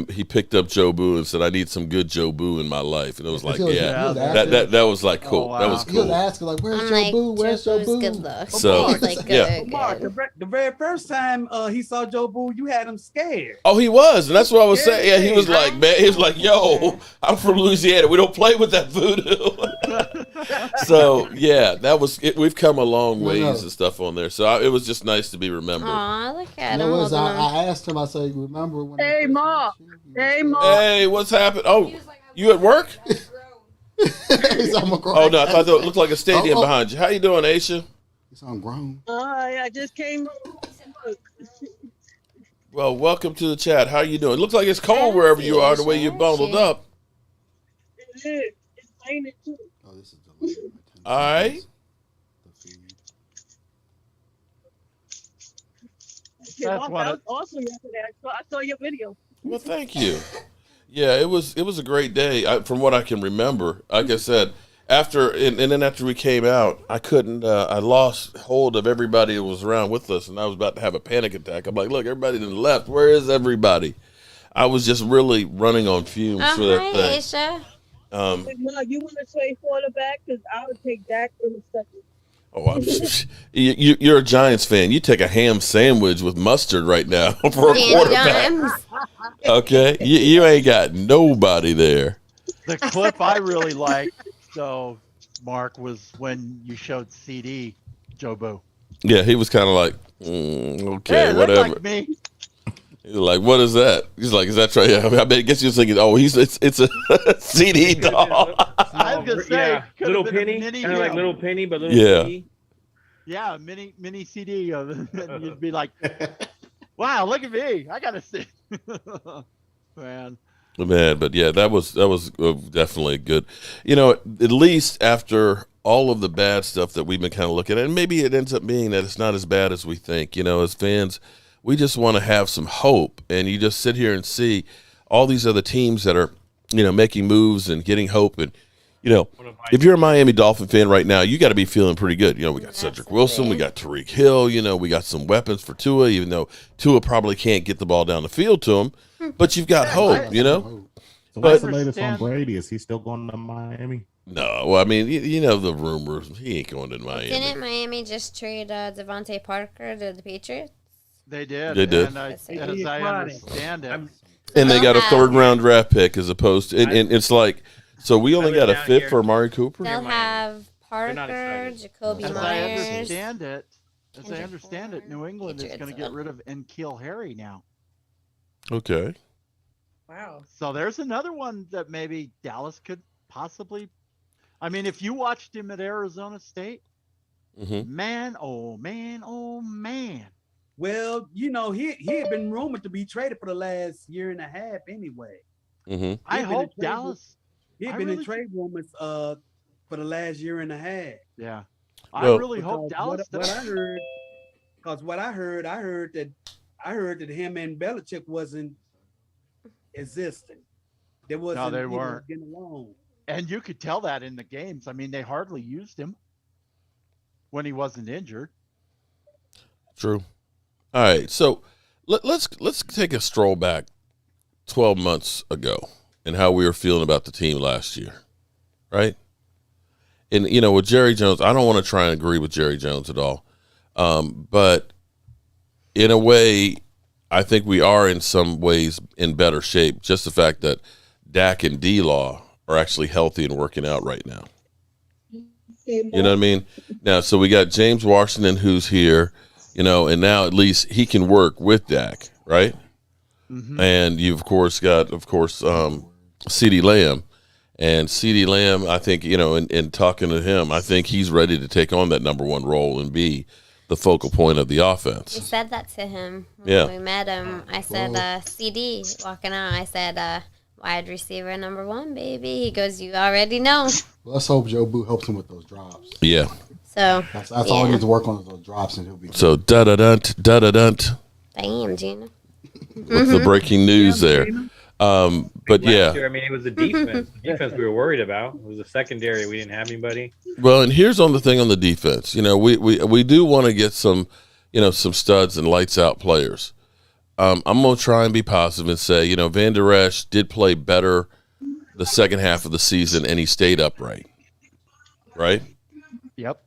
He picked up Jobu and said, "I need some good Jobu in my life," and it was like, that was like cool. Oh, wow. That was cool. He was asking like, "Where's Jobu? Where's Jobu?" Good look. So like, good, Mark, the very first time he saw Jobu, you had him scared. Oh, he was, and that's what I was saying. Yeah, he was like, man, he was like, "Yo, I'm from Louisiana. We don't play with that voodoo." So yeah, that was it. We've come a long ways and stuff on there. So it was just nice to be remembered. Aw, look at him. I asked him. I said, "Remember when?" Hey, Mark. Hey, Mark. Hey, what's happened? Oh, you at work? He's on my oh no, I thought it looked like a stadium behind you. How you doing, Aisha? He's on grown. I just came. Well, welcome to the chat. How you doing? It looks like it's cold wherever you are, the way you're bundled up. It is. It's raining too. Oh, this is delayed. All right. That was awesome yesterday. I saw your video. Well, thank you. Yeah, it was a great day. From what I can remember, like I said, then after we came out, I couldn't. I lost hold of everybody that was around with us, and I was about to have a panic attack. I'm like, look, everybody to the left. Where is everybody? I was just really running on fumes for that thing. Aisha. You want to say quarterback? Because I would take Dak in a second. Oh, you're a Giants fan. You take a ham sandwich with mustard right now for a quarterback. Okay, you ain't got nobody there. The clip I really liked, though, Mark, was when you showed CD Jobu. Yeah, he was kind of like, okay, whatever. Like me. He's like, what is that? He's like, is that right? I guess you're thinking, oh, it's a CD doll. I was gonna say, little penny, kind of like little penny, but little CD. Yeah, mini CD, and you'd be like, wow, look at me, I gotta see. Man, but yeah, that was definitely good. At least after all of the bad stuff that we've been kind of looking at, and maybe it ends up being that it's not as bad as we think. As fans, we just want to have some hope, and you just sit here and see all these other teams that are, making moves and getting hope. And, if you're a Miami Dolphin fan right now, you got to be feeling pretty good. We got Cedric Wilson, we got Tyreek Hill, we got some weapons for Tua, even though Tua probably can't get the ball down the field to him, but you've got hope, So what's the latest on Brady? Is he still going to Miami? No, well, I mean, the rumors. He ain't going to Miami. Didn't Miami just trade Devontae Parker to the Patriots? They did. They did. And as I understand it. And they got a third-round draft pick as opposed to, and it's like, so we only got a fifth for Amari Cooper? They'll have Parker, Jacoby Myers. As I understand it, New England is going to get rid of N'Keal Harry now. Okay. Wow. So there's another one that maybe Dallas could possibly. I mean, if you watched him at Arizona State, Man, oh man, oh man. Well, he had been rumored to be traded for the last year and a half anyway. I hope Dallas. He had been in trade rumors for the last year and a half. Yeah, I really hope Dallas. What I heard, because I heard that him and Belichick wasn't existing. They weren't getting along. And you could tell that in the games. I mean, they hardly used him when he wasn't injured. True. All right, so let's take a stroll back 12 months ago and how we were feeling about the team last year, right? And, with Jerry Jones, I don't want to try and agree with Jerry Jones at all. But in a way, I think we are in some ways in better shape. Just the fact that Dak and D-Law are actually healthy and working out right now. You know what I mean? Now, so we got James Washington who's here, and now at least he can work with Dak, right? And you've, of course, got CeeDee Lamb. And CeeDee Lamb, I think, in talking to him, I think he's ready to take on that number one role and be the focal point of the offense. We said that to him when we met him. I said, CD walking out, I said, wide receiver number one, baby. He goes, you already know. Well, let's hope Jobu helps him with those drops. Yeah. So that's all he needs to work on is those drops, and he'll be. So da-da-dunt. Damn, Gina. What's the breaking news there? But last year, it was the defense. The defense we were worried about. It was the secondary. We didn't have anybody. Well, and here's on the thing on the defense. We do want to get some, some studs and lights out players. I'm going to try and be positive and say, Van Der Esch did play better the second half of the season, and he stayed upright. Right? Yep.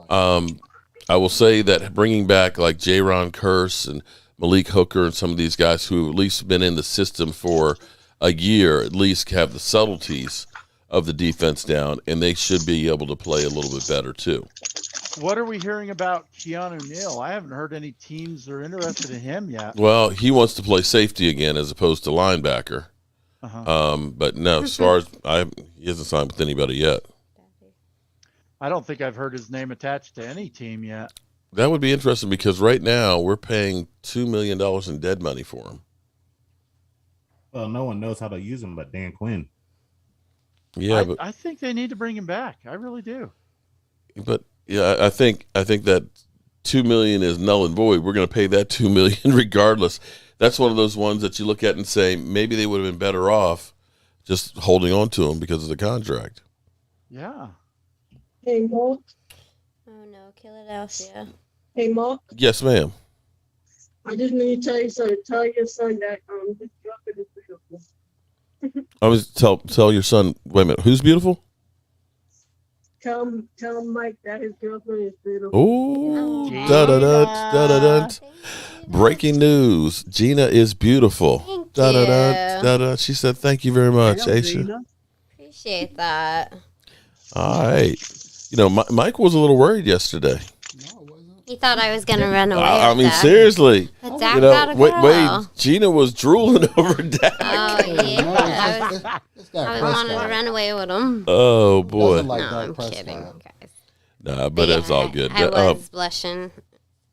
I will say that bringing back like Jaron Kearse and Malik Hooker and some of these guys who at least been in the system for a year, at least have the subtleties of the defense down, and they should be able to play a little bit better too. What are we hearing about Keanu Neal? I haven't heard any teams are interested in him yet. Well, he wants to play safety again as opposed to linebacker. But no, as far as he hasn't signed with anybody yet. I don't think I've heard his name attached to any team yet. That would be interesting because right now we're paying $2 million in dead money for him. Well, no one knows how to use him but Dan Quinn. Yeah, but I think they need to bring him back. I really do. But yeah, I think that $2 million is null and void. We're going to pay that $2 million regardless. That's one of those ones that you look at and say maybe they would have been better off just holding on to him because of the contract. Yeah. Hey, Mark. Oh, no, Philadelphia. Hey, Mark. Yes, ma'am. I just need to tell you something. Tell your son that his girlfriend is beautiful. I was tell your son. Wait a minute. Who's beautiful? Tell Mike that his girlfriend is beautiful. Oh, da-da-da. Breaking news. Gina is beautiful. Da-da-da. She said, thank you very much, Aisha. Appreciate that. All right. Mike was a little worried yesterday. He thought I was going to run away. I mean, seriously. But Dak got a girl. Wait, Gina was drooling over Dak. Oh, yeah. I wanted to run away with him. Oh, boy. No, I'm kidding, guys. Nah, but it's all good. I was blushing.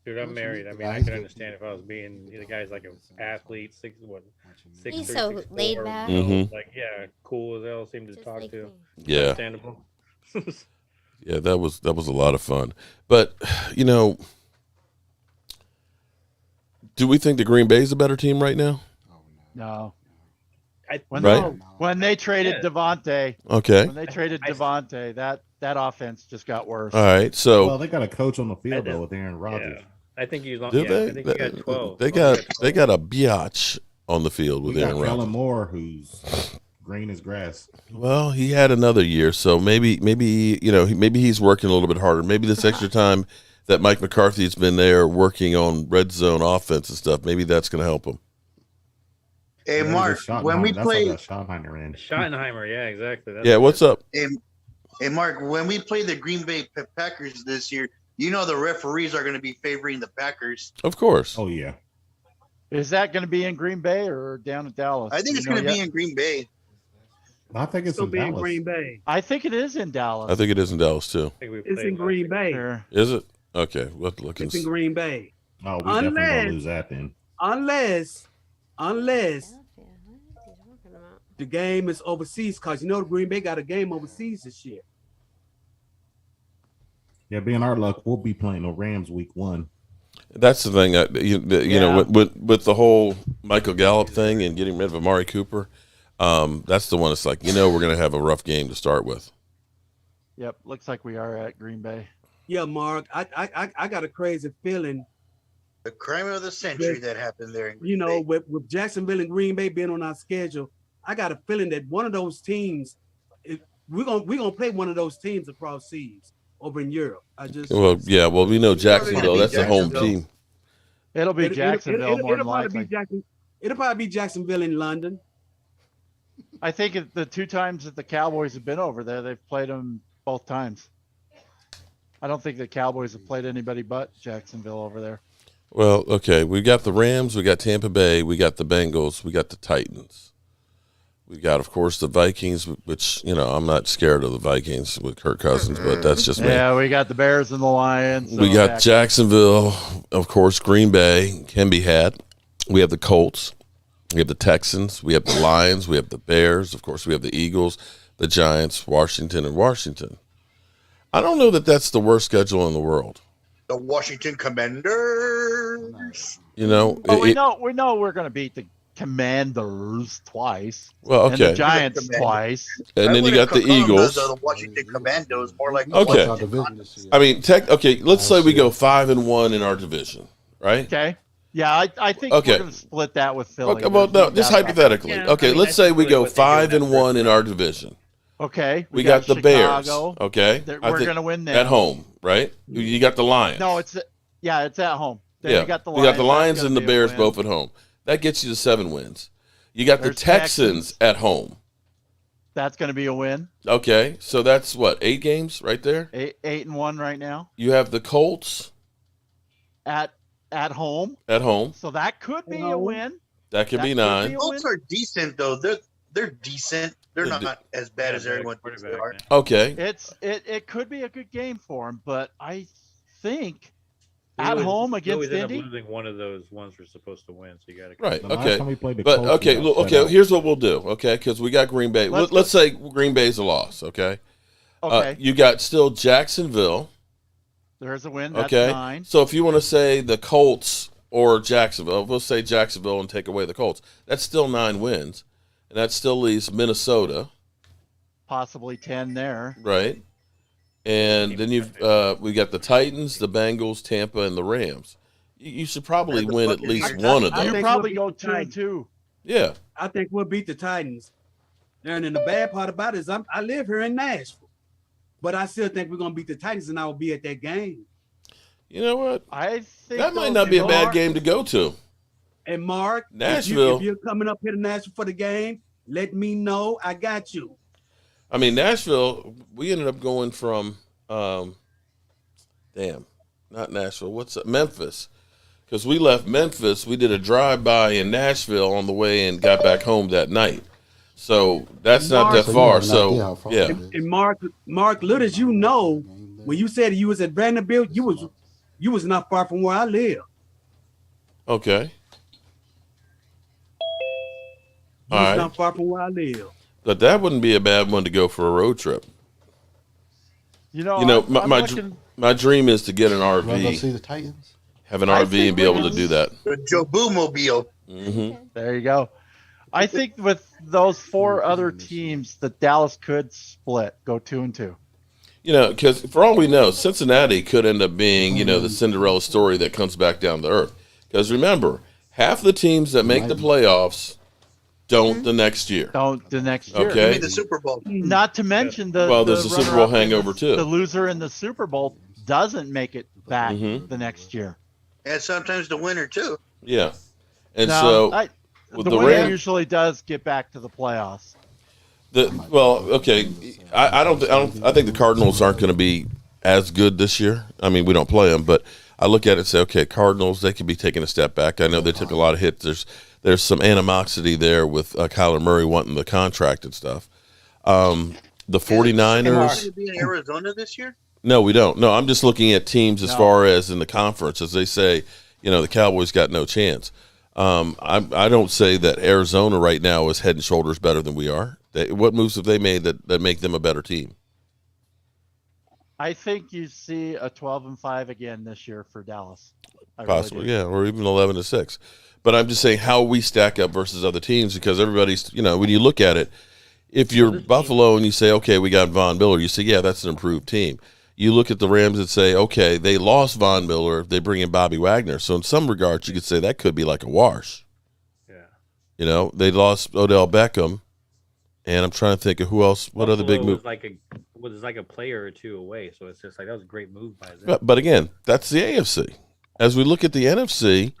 Dude, I'm married. I mean, I could understand if I was being the guy's like an athlete, 6'6", He's so laid back. Like, yeah, cool as hell. Seemed to Just talk like to. me. Yeah. Understandable. Yeah, that was a lot of fun. But, do we think the Green Bay is a better team right now? No. Right? When they traded Devontae. Okay. When they traded Devontae, that offense just got worse. All right. So well, they got a coach on the field though with Aaron Rodgers. Yeah. I think he's on. Do I think they? he got 12. They got a biatch on the field with Aaron Rodgers. Kellen Moore, who's green as grass. Well, he had another year, so maybe he's working a little bit harder. Maybe this extra time that Mike McCarthy's been there working on red zone offense and stuff, maybe that's going to help him. Hey, Mark, when we play Schottenheimer, yeah, exactly. That's what's up? Hey, Mark, when we play the Green Bay Packers this year, the referees are going to be favoring the Packers. Of course. Oh, yeah. Is that going to be in Green Bay or down in Dallas? I think it's going to be in Green Bay. I think it's in Dallas. Green Bay. I think it is in Dallas. I think it is in Dallas too. It's in Green Bay. Sure. Is it? Okay, we'll have to look. It's in Green Bay. Oh, we definitely gonna lose that then. Unless the game is overseas, because Green Bay got a game overseas this year. Yeah, being our luck, we'll be playing the Rams week 1. That's the thing. You know, with the whole Michael Gallup thing and getting rid of Amari Cooper, that's the one. That's like, we're going to have a rough game to start with. Yep, looks like we are at Green Bay. Yeah, Mark, I got a crazy feeling. The crime of the century that happened there. With Jacksonville and Green Bay being on our schedule, I got a feeling that one of those teams, we're gonna play one of those teams across seas over in Europe. We know Jacksonville. That's a home team. It'll be Jacksonville more than likely. It'll probably be Jacksonville in London. I think the 2 times that the Cowboys have been over there, they've played them both times. I don't think the Cowboys have played anybody but Jacksonville over there. Well, okay, we got the Rams, we got Tampa Bay, we got the Bengals, we got the Titans. We got, of course, the Vikings, which, I'm not scared of the Vikings with Kirk Cousins, but that's just me. Yeah, we got the Bears and the Lions. We got Jacksonville, of course, Green Bay can be had. We have the Colts. We have the Texans. We have the Lions. We have the Bears. Of course, we have the Eagles, the Giants, Washington, and Washington. I don't know that that's the worst schedule in the world. The Washington Commanders. We know we're going to beat the Commanders twice. Well, okay. And the Giants twice. And then you got the Eagles. The Washington Commandos, more like okay. Let's say we go 5-1 in our division, right? Okay. Yeah, I think we're going to split that with Philly. Okay, well, no, just hypothetically. Yeah, let's say we go 5-1 in our division. Okay. We got the Chicago. Bears. Okay. We're going to win there. At home, right? You got the Lions. No, it's at home. Then you got the Lions and the Bears both at home. That gets you to 7 wins. You got the Texans at home. That's going to be a win. Okay, so that's what, 8 games right there? 8-1 right now. You have the Colts at home. At home. So that could be a win. That could be 9. Colts are decent though. They're decent. They're not as bad as everyone thinks they are. Okay. It could be a good game for them, but I think at home against Indy, losing one of those ones we're supposed to win, so you got to right. Okay, but okay. Here's what we'll do. Okay, because we got Green Bay. Let's say Green Bay's a loss. Okay. Okay. You got still Jacksonville. There's a win. That's 9. So if you want to say the Colts or Jacksonville, we'll say Jacksonville and take away the Colts. That's still 9 wins, and that still leaves Minnesota. Possibly 10 there. Right. And then we got the Titans, the Bengals, Tampa, and the Rams. You should probably win at least one of those. You probably go 2-2. Yeah. I think we'll beat the Titans. And then the bad part about it is I live here in Nashville. But I still think we're going to beat the Titans, and I will be at that game. You know what? I think that might not be a bad game to go to. And Mark, Nashville. If you're coming up here to Nashville for the game, let me know. I got you. I mean, Nashville, we ended up going from, not Nashville, Memphis. Because we left Memphis, we did a drive-by in Nashville on the way and got back home that night. So that's not that far. So, yeah. And Mark, little as you know, when you said you was at Vanderbilt, you was not far from where I live. Okay. You was not far from where I live. But that wouldn't be a bad one to go for a road trip. My dream is to get an RV. Go see the Titans. Have an RV and be able to do that. The Jobu Mobile. Mm-hmm. There you go. I think with those 4 other teams that Dallas could split, go 2-2. Because for all we know, Cincinnati could end up being, the Cinderella story that comes back down to earth. Because remember, half the teams that make the playoffs don't the next year. Don't the next year. Okay. The Super Bowl. Not to mention there's the Super Bowl hangover too. The loser in the Super Bowl doesn't make it back the next year. And sometimes the winner too. Yeah. And the winner usually does get back to the playoffs. I think the Cardinals aren't going to be as good this year. I mean, we don't play them, but I look at it and say, okay, Cardinals, they could be taking a step back. I know they took a lot of hits. There's some animosity there with Kyler Murray wanting the contract and stuff. The 49ers. Going to be in Arizona this year? No, we don't. No, I'm just looking at teams as far as in the conference, as they say, the Cowboys got no chance. I don't say that Arizona right now is head and shoulders better than we are. What moves have they made that make them a better team? I think you see a 12-5 again this year for Dallas. Possibly, really, yeah, or even 11-6. But I'm just saying how we stack up versus other teams, because everybody's, when you look at it, if you're Buffalo and you say, okay, we got Von Miller, you say, yeah, that's an improved team. You look at the Rams and say, okay, they lost Von Miller, they bring in Bobby Wagner. So in some regards, you could say that could be like a wash. Yeah. They lost Odell Beckham, and I'm trying to think of who else, what other big move. Was like a player or two away, so it's just like that was a great move by them. But again, that's the AFC. As we look at the NFC,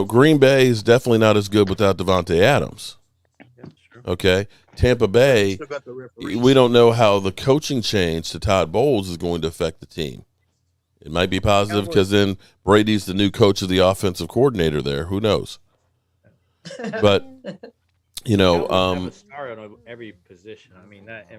Green Bay is definitely not as good without Devontae Adams. Yeah, sure. Okay, Tampa Bay, we don't know how the coaching change to Todd Bowles is going to affect the team. It might be positive because then Brady's the new coach of the offensive coordinator there. Who knows? But have a star on every position. I mean, that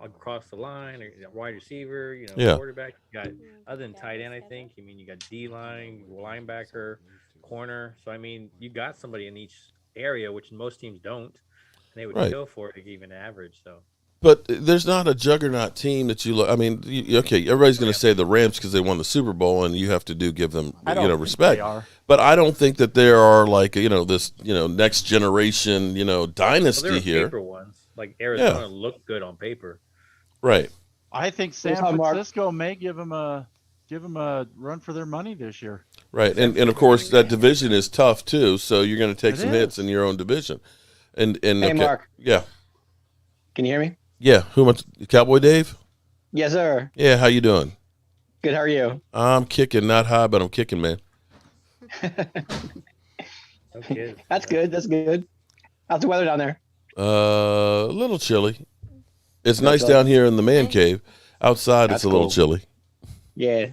across the line, wide receiver, quarterback. You got other than tight end, I think. I mean, you got D line, linebacker, corner. So I mean, you got somebody in each area, which most teams don't. And they would go for it to even average. So. But there's not a juggernaut team that you look. I mean, okay, everybody's going to say the Rams because they won the Super Bowl, and you have to give them respect. But I don't think that there are like this next generation dynasty here. Paper ones like Arizona look good on paper, right? I think San Francisco may give them a run for their money this year. Right, and of course that division is tough too. So you're going to take some hits in your own division. And hey, Mark. Yeah. Can you hear me? Yeah, who wants Cowboy Dave? Yes, sir. Yeah, how you doing? Good. How are you? I'm kicking, not high, but I'm kicking, man. Okay. That's good. That's good. How's the weather down there? A little chilly. It's nice down here in the man cave. Outside, it's a little chilly. Yeah.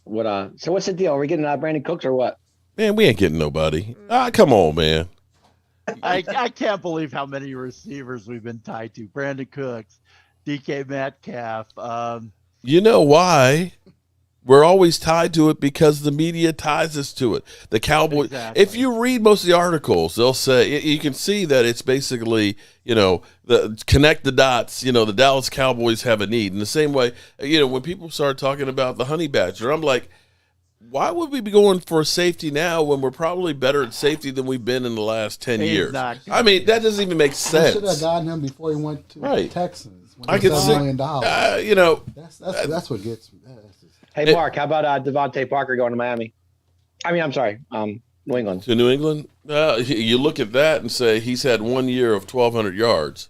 What? So what's the deal? Are we getting Brandon Cooks or what? Man, we ain't getting nobody. Come on, man. I can't believe how many receivers we've been tied to. Brandon Cooks, DK Metcalf. You know why? We're always tied to it because the media ties us to it. The Cowboys. Exactly. If you read most of the articles, they'll say you can see that it's basically connect the dots. The Dallas Cowboys have a need. In the same way, when people start talking about the Honey Badger, I'm like, why would we be going for a safety now when we're probably better at safety than we've been in the last 10 years? I mean, that doesn't even make sense. I should have gotten him before he went to the Texans. I could see, $1 million. That's what gets me. Hey, Mark, how about Devontae Parker going to Miami? I'm sorry, New England. To New England? You look at that and say he's had 1 year of 1,200 yards.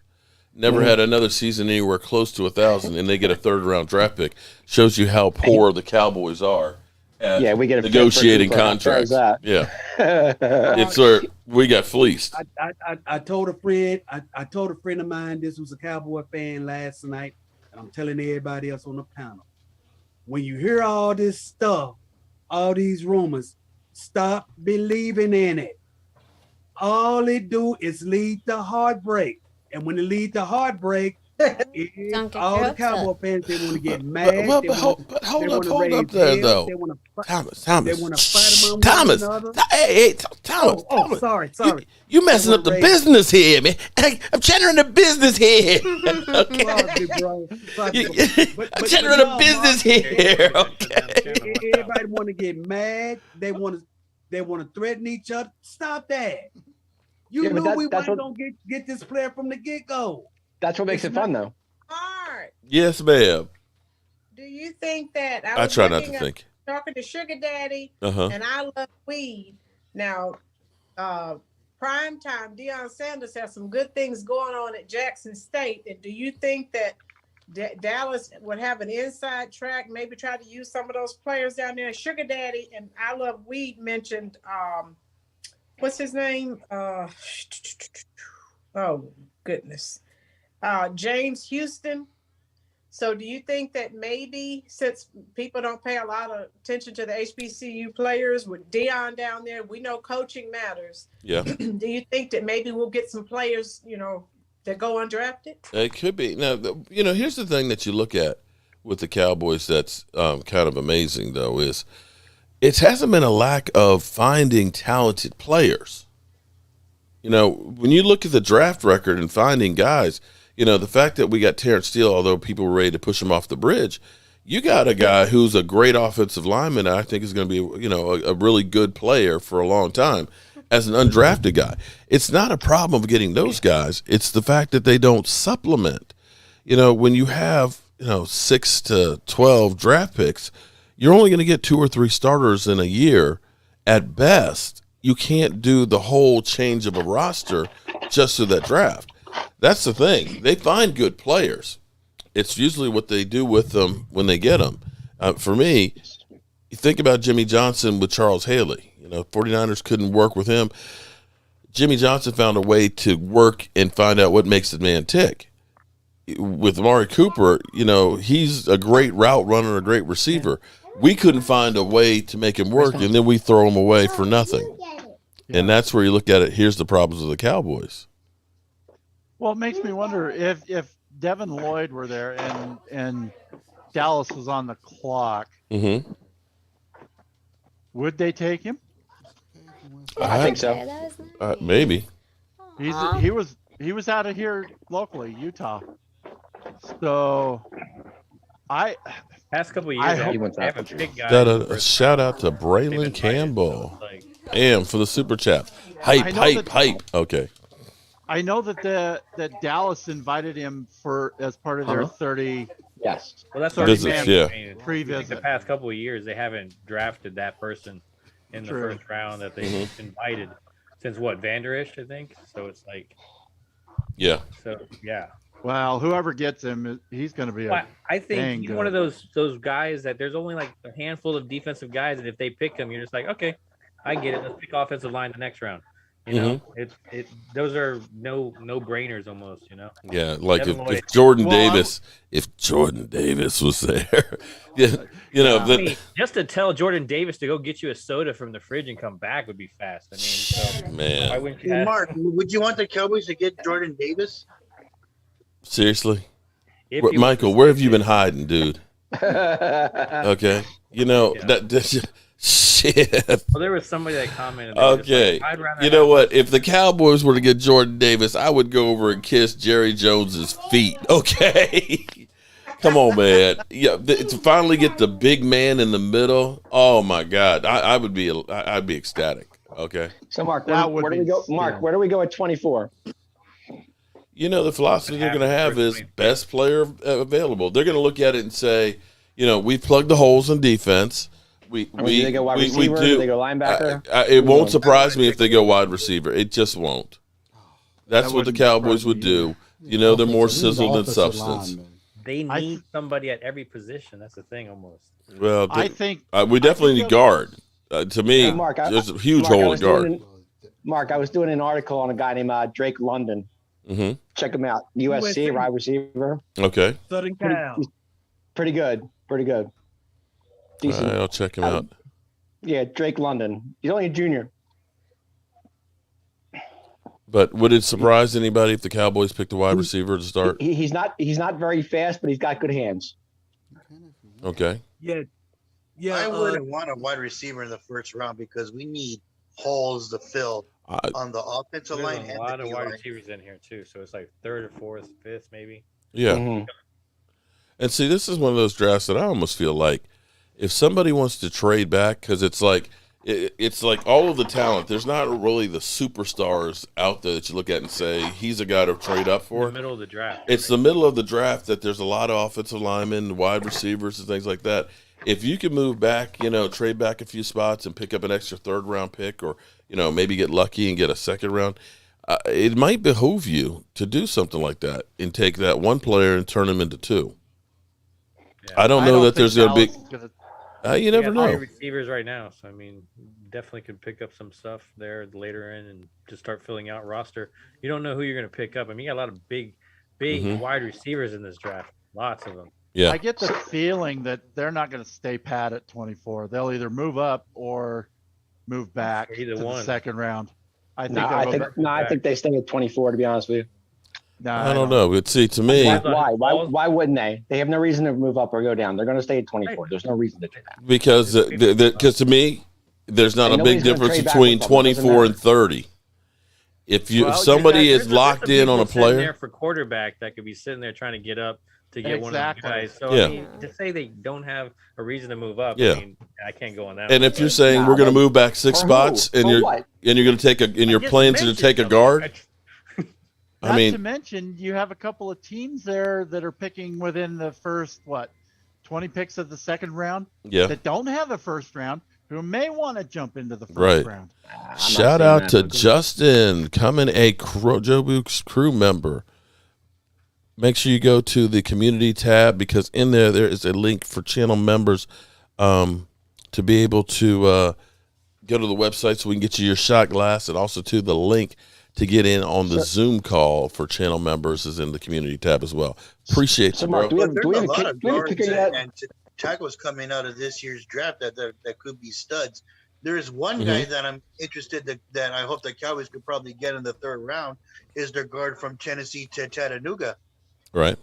Never had another season anywhere close to 1,000, and they get a third-round draft pick. Shows you how poor the Cowboys are. We get a negotiating contracts. Yeah, it's where we got fleeced. I told a friend. I told a friend of mine this was a Cowboy fan last night, and I'm telling everybody else on the panel. When you hear all this stuff, all these rumors, stop believing in it. All it do is lead to heartbreak, and when it leads to heartbreak, all the Cowboy fans, they want to get mad. But hold up there, though. Thomas. They want to fight among one another. Hey, Thomas. Oh, sorry. You messing up the business here, man. I'm trying to run a business here. Okay. I'm trying to run a business here. Okay. Everybody want to get mad. They want to threaten each other. Stop that. You knew we weren't going to get this player from the get-go. That's what makes it fun, though. Art. Yes, ma'am. Do you think that I try not to think. Talking to Sugar Daddy, and I love weed. Now, prime time, Deion Sanders has some good things going on at Jackson State. And do you think that Dallas would have an inside track, maybe try to use some of those players down there? Sugar Daddy and I Love Weed mentioned, what's his name? Oh, goodness. James Houston. So do you think that maybe since people don't pay a lot of attention to the HBCU players with Deion down there, we know coaching matters. Yeah. Do you think that maybe we'll get some players, that go undrafted? It could be. Now, here's the thing that you look at with the Cowboys that's kind of amazing, though, is it hasn't been a lack of finding talented players. When you look at the draft record and finding guys, the fact that we got Terrence Steele, although people were ready to push him off the bridge, you got a guy who's a great offensive lineman. I think is going to be, a really good player for a long time as an undrafted guy. It's not a problem of getting those guys. It's the fact that they don't supplement. When you have, 6 to 12 draft picks, you're only going to get 2 or 3 starters in a year at best. You can't do the whole change of a roster just to that draft. That's the thing. They find good players. It's usually what they do with them when they get them. For me, you think about Jimmy Johnson with Charles Haley. 49ers couldn't work with him. Jimmy Johnson found a way to work and find out what makes the man tick. With Amari Cooper, he's a great route runner, a great receiver. We couldn't find a way to make him work, and then we throw him away for nothing. And that's where you look at it. Here's the problems of the Cowboys. Well, it makes me wonder if Devin Lloyd were there and Dallas was on the clock, would they take him? I think so. Maybe. He was out of here locally, Utah. So past couple of years, I have a big guy. A shout out to Braylon Campbell. B.A.M. for the super chat. Hype. Okay. I know that Dallas invited him as part of their 30. Yes. Well, that's what pre-visit. The past couple of years, they haven't drafted that person in the first round that they invited since Vander Esch, I think. So it's like, yeah. So yeah. Well, whoever gets him, he's going to be. I think he's one of those guys that there's only like a handful of defensive guys, and if they pick him, you're just like, okay, I get it. Let's pick offensive line the next round. Those are no brainers almost. Yeah, like if Jordan Davis was there, just to tell Jordan Davis to go get you a soda from the fridge and come back would be fast. Man. Hey, Mark, would you want the Cowboys to get Jordan Davis? Seriously, Michael, where have you been hiding, dude? Okay, that shit. Well, there was somebody that commented. Okay, you know what? If the Cowboys were to get Jordan Davis, I would go over and kiss Jerry Jones's feet. Okay, come on, man. Yeah, to finally get the big man in the middle. Oh my God, I'd be ecstatic. Okay. So Mark, where do we go? Mark, where do we go at 24? The philosophy they're going to have is best player available. They're going to look at it and say, we've plugged the holes in defense. Do they go wide receiver? Do they go linebacker? It won't surprise me if they go wide receiver. It just won't. That's what the Cowboys would do. They're more sizzle than substance. They need somebody at every position. That's the thing, almost. Well, I think we definitely need guard. To me, Mark, there's a huge hole in guard. Mark, I was doing an article on a guy named Drake London. Check him out. USC wide receiver. Okay. Southern Cal. Pretty good. Decent. All right, I'll check him out. Yeah, Drake London. He's only a junior. But would it surprise anybody if the Cowboys picked a wide receiver to start? He's not very fast, but he's got good hands. Okay. Yeah. I wouldn't want a wide receiver in the first round because we need holes to fill on the offensive line. There's a lot of wide receivers in here too, so it's like third or fourth, fifth, maybe. Yeah. And see, this is one of those drafts that I almost feel like if somebody wants to trade back, because it's like all of the talent. There's not really the superstars out there that you look at and say he's a guy to trade up for. The middle of the draft. It's the middle of the draft that there's a lot of offensive linemen, wide receivers, and things like that. If you can move back, trade back a few spots and pick up an extra third-round pick, or maybe get lucky and get a second round, it might behoove you to do something like that and take that one player and turn him into two. Yeah. I don't know that there's going to be. You never know. Receivers right now, so definitely could pick up some stuff there later in and just start filling out roster. You don't know who you're going to pick up. You got a lot of big wide receivers in this draft. Lots of them. Yeah. I get the feeling that they're not going to stay pat at 24. They'll either move up or move back to the second round. I think they stay at 24, to be honest with you. No, I don't know. But see, to me, Why wouldn't they? They have no reason to move up or go down. They're going to stay at 24. There's no reason to do that. because to me, there's not a big difference between 24 and 30. If somebody is locked in on a player there for quarterback that could be sitting there trying to get up to get one of the guys. So I mean, to say they don't have a reason to move up, I mean, I can't go on that. And if you're saying we're going to move back 6 spots, and you're going to take your plans to take a guard. Not to mention, you have a couple of teams there that are picking within the first 20 picks of the second round. That don't have a first round, who may want to jump into the first round. Shout out to Justin, coming a Jobu crew member. Make sure you go to the community tab, because in there is a link for channel members to be able to go to the website so we can get you your shot glass, and also to the link to get in on the Zoom call for channel members is in the community tab as well. Appreciate you, bro. There's a lot of guards and tackles coming out of this year's draft that could be studs. There is one guy that I'm interested that I hope the Cowboys could probably get in the third round, is their guard from Tennessee to Chattanooga. Right.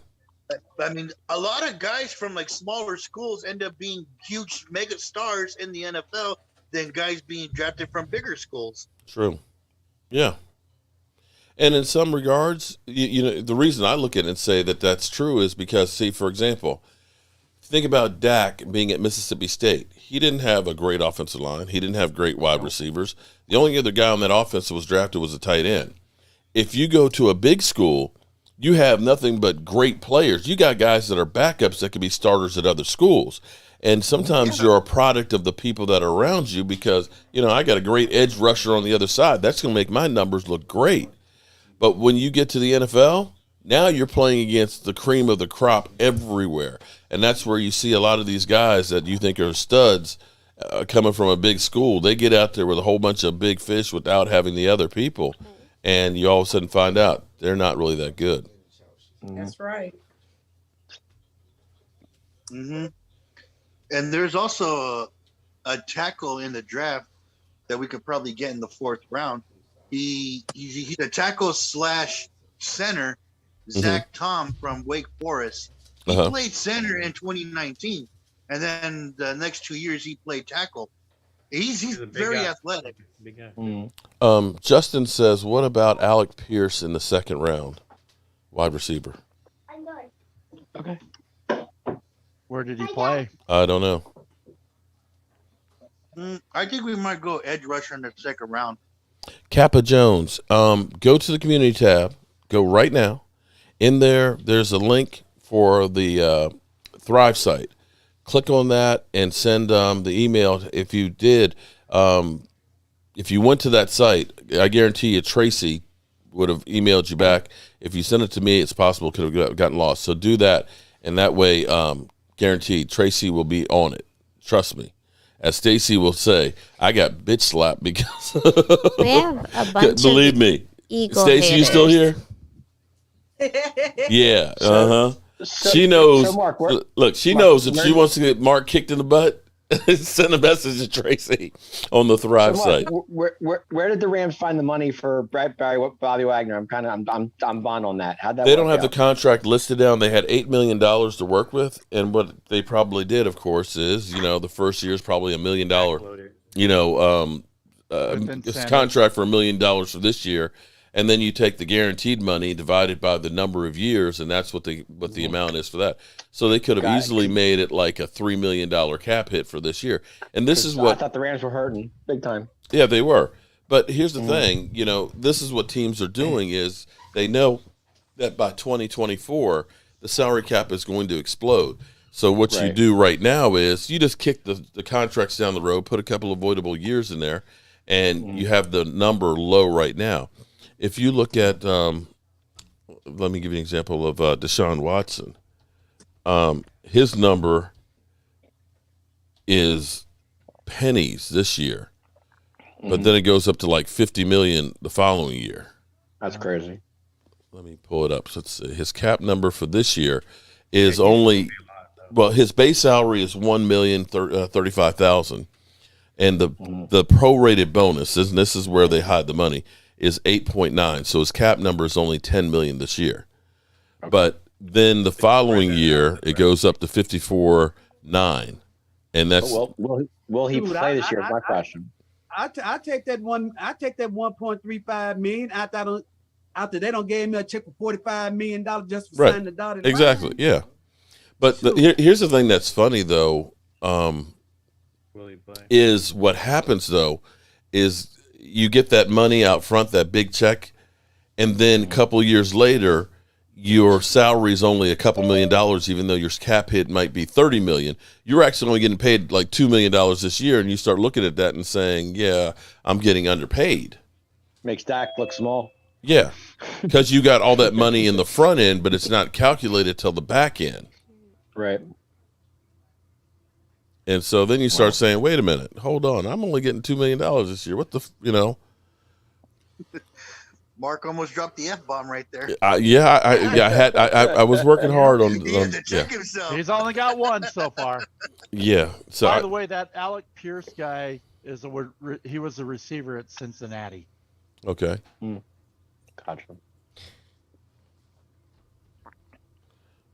I mean, a lot of guys from like smaller schools end up being huge mega stars in the NFL than guys being drafted from bigger schools. True. Yeah. And in some regards, you know, the reason I look at it and say that that's true is because, see, for example, think about Dak being at Mississippi State. He didn't have a great offensive line. He didn't have great wide receivers. The only other guy on that offense that was drafted was a tight end. If you go to a big school, you have nothing but great players. You got guys that are backups that could be starters at other schools. And sometimes you're a product of the people that are around you, because, you know, I got a great edge rusher on the other side. That's going to make my numbers look great. But when you get to the NFL, now you're playing against the cream of the crop everywhere. And that's where you see a lot of these guys that you think are studs coming from a big school. They get out there with a whole bunch of big fish without having the other people. And you all of a sudden find out they're not really that good. That's right. Mm-hmm. And there's also a tackle in the draft that we could probably get in the fourth round. He's a tackle / center, Zach Tom from Wake Forest. He played center in 2019, and then the next 2 years he played tackle. He's very athletic. Big guy. Justin says, what about Alec Pierce in the second round? Wide receiver. Okay. Where did he play? I don't know. I think we might go edge rusher in the second round. Kappa Jones, go to the community tab. Go right now. In there, there's a link for the Thrive site. Click on that and send the email. If you did, if you went to that site, I guarantee you Tracy would have emailed you back. If you send it to me, it's possible it could have gotten lost. So do that, and that way, guaranteed, Tracy will be on it. Trust me. As Stacy will say, I got bitch slapped because we have a bunch believe of me. Stacy, you still here? Yeah. She knows. So Mark, look, she knows if she wants to get Mark kicked in the butt, send a message to Tracy on the Thrive site. Where did the Rams find the money for Bobby Wagner? I'm bond on that. How'd that They don't work have out? the contract listed down. They had $8 million to work with, and what they probably did, of course, is the first year is probably $1 million. It's a contract for $1 million for this year, and then you take the guaranteed money divided by the number of years, and that's what the amount is for that. So they could have easily made it like a $3 million cap hit for this year. And this is what I thought the Rams were hurting big time. Yeah, they were. But here's the thing, this is what teams are doing is they know that by 2024 the salary cap is going to explode. So what you do right now is you just kick the contracts down the road, put a couple of avoidable years in there, and you have the number low right now. If you look at, let me give you an example of Deshaun Watson. His number is pennies this year, but then it goes up to like 50 million the following year. That's crazy. Let me pull it up. So his cap number for this year is only, his base salary is $1,035,000, and the prorated bonus, and this is where they hide the money, is 8.9. So his cap number is only 10 million this year. Okay. But then the following year, it goes up to 54.9. And that's will he play this year? Is my question. I take that 1.35 million after they don't give me a check for $45 million just for signing the dotted line. Exactly, yeah. But here's the thing that's funny though, is what happens though is you get that money out front, that big check, and then a couple of years later, your salary is only a couple $1 million, even though your cap hit might be $30 million. You're actually only getting paid like $2 million this year, and you start looking at that and saying, "Yeah, I'm getting underpaid." Makes Dak look small. Yeah, because you got all that money in the front end, but it's not calculated till the back end. Right. And so then you start saying, "Wait a minute, hold on, I'm only getting $2 million this year. What the, Mark almost dropped the F-bomb right there. I was working hard on. He had to check himself. He's only got one so far. Yeah. So by the way, that Alec Pierce guy he was a receiver at Cincinnati. Okay. Gotcha.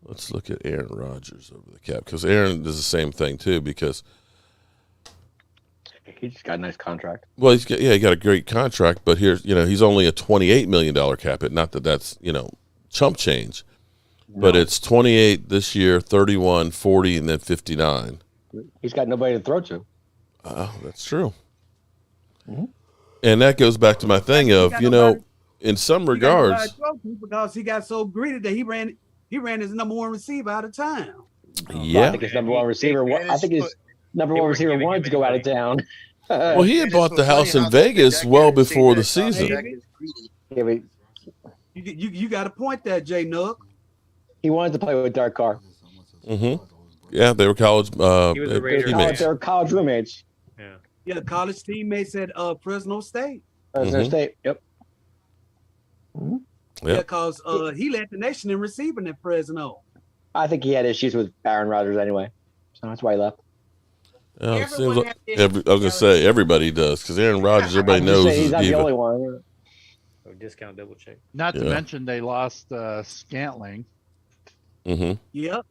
Let's look at Aaron Rodgers over the cap, because Aaron does the same thing too, because he just got a nice contract. Well, he got a great contract, but here's, he's only a $28 million cap hit. Not that that's, chump change, but it's 28 this year, 31, 40, and then 59. He's got nobody to throw to. That's true. Mm-hmm. And that goes back to my thing of, in some regards, because he got so greedy that he ran his number one receiver out of town. Yeah. I think his number one receiver wanted to go out of town. Well, he had bought the house in Vegas well before the season. You got a point there, Jay Nook. He wanted to play with Derek Carr. Mm-hmm. Yeah, they were college teammates. They were college roommates. Yeah, college teammates at Fresno State. Fresno State, yep. Mm-hmm. Yeah, because he led the nation in receiving at Fresno. I think he had issues with Aaron Rodgers anyway, so that's why he left. I was gonna say everybody does, because Aaron Rodgers, everybody knows he's not the only one. Discount double check. Not to mention they lost Scantling. Mm-hmm. Yep.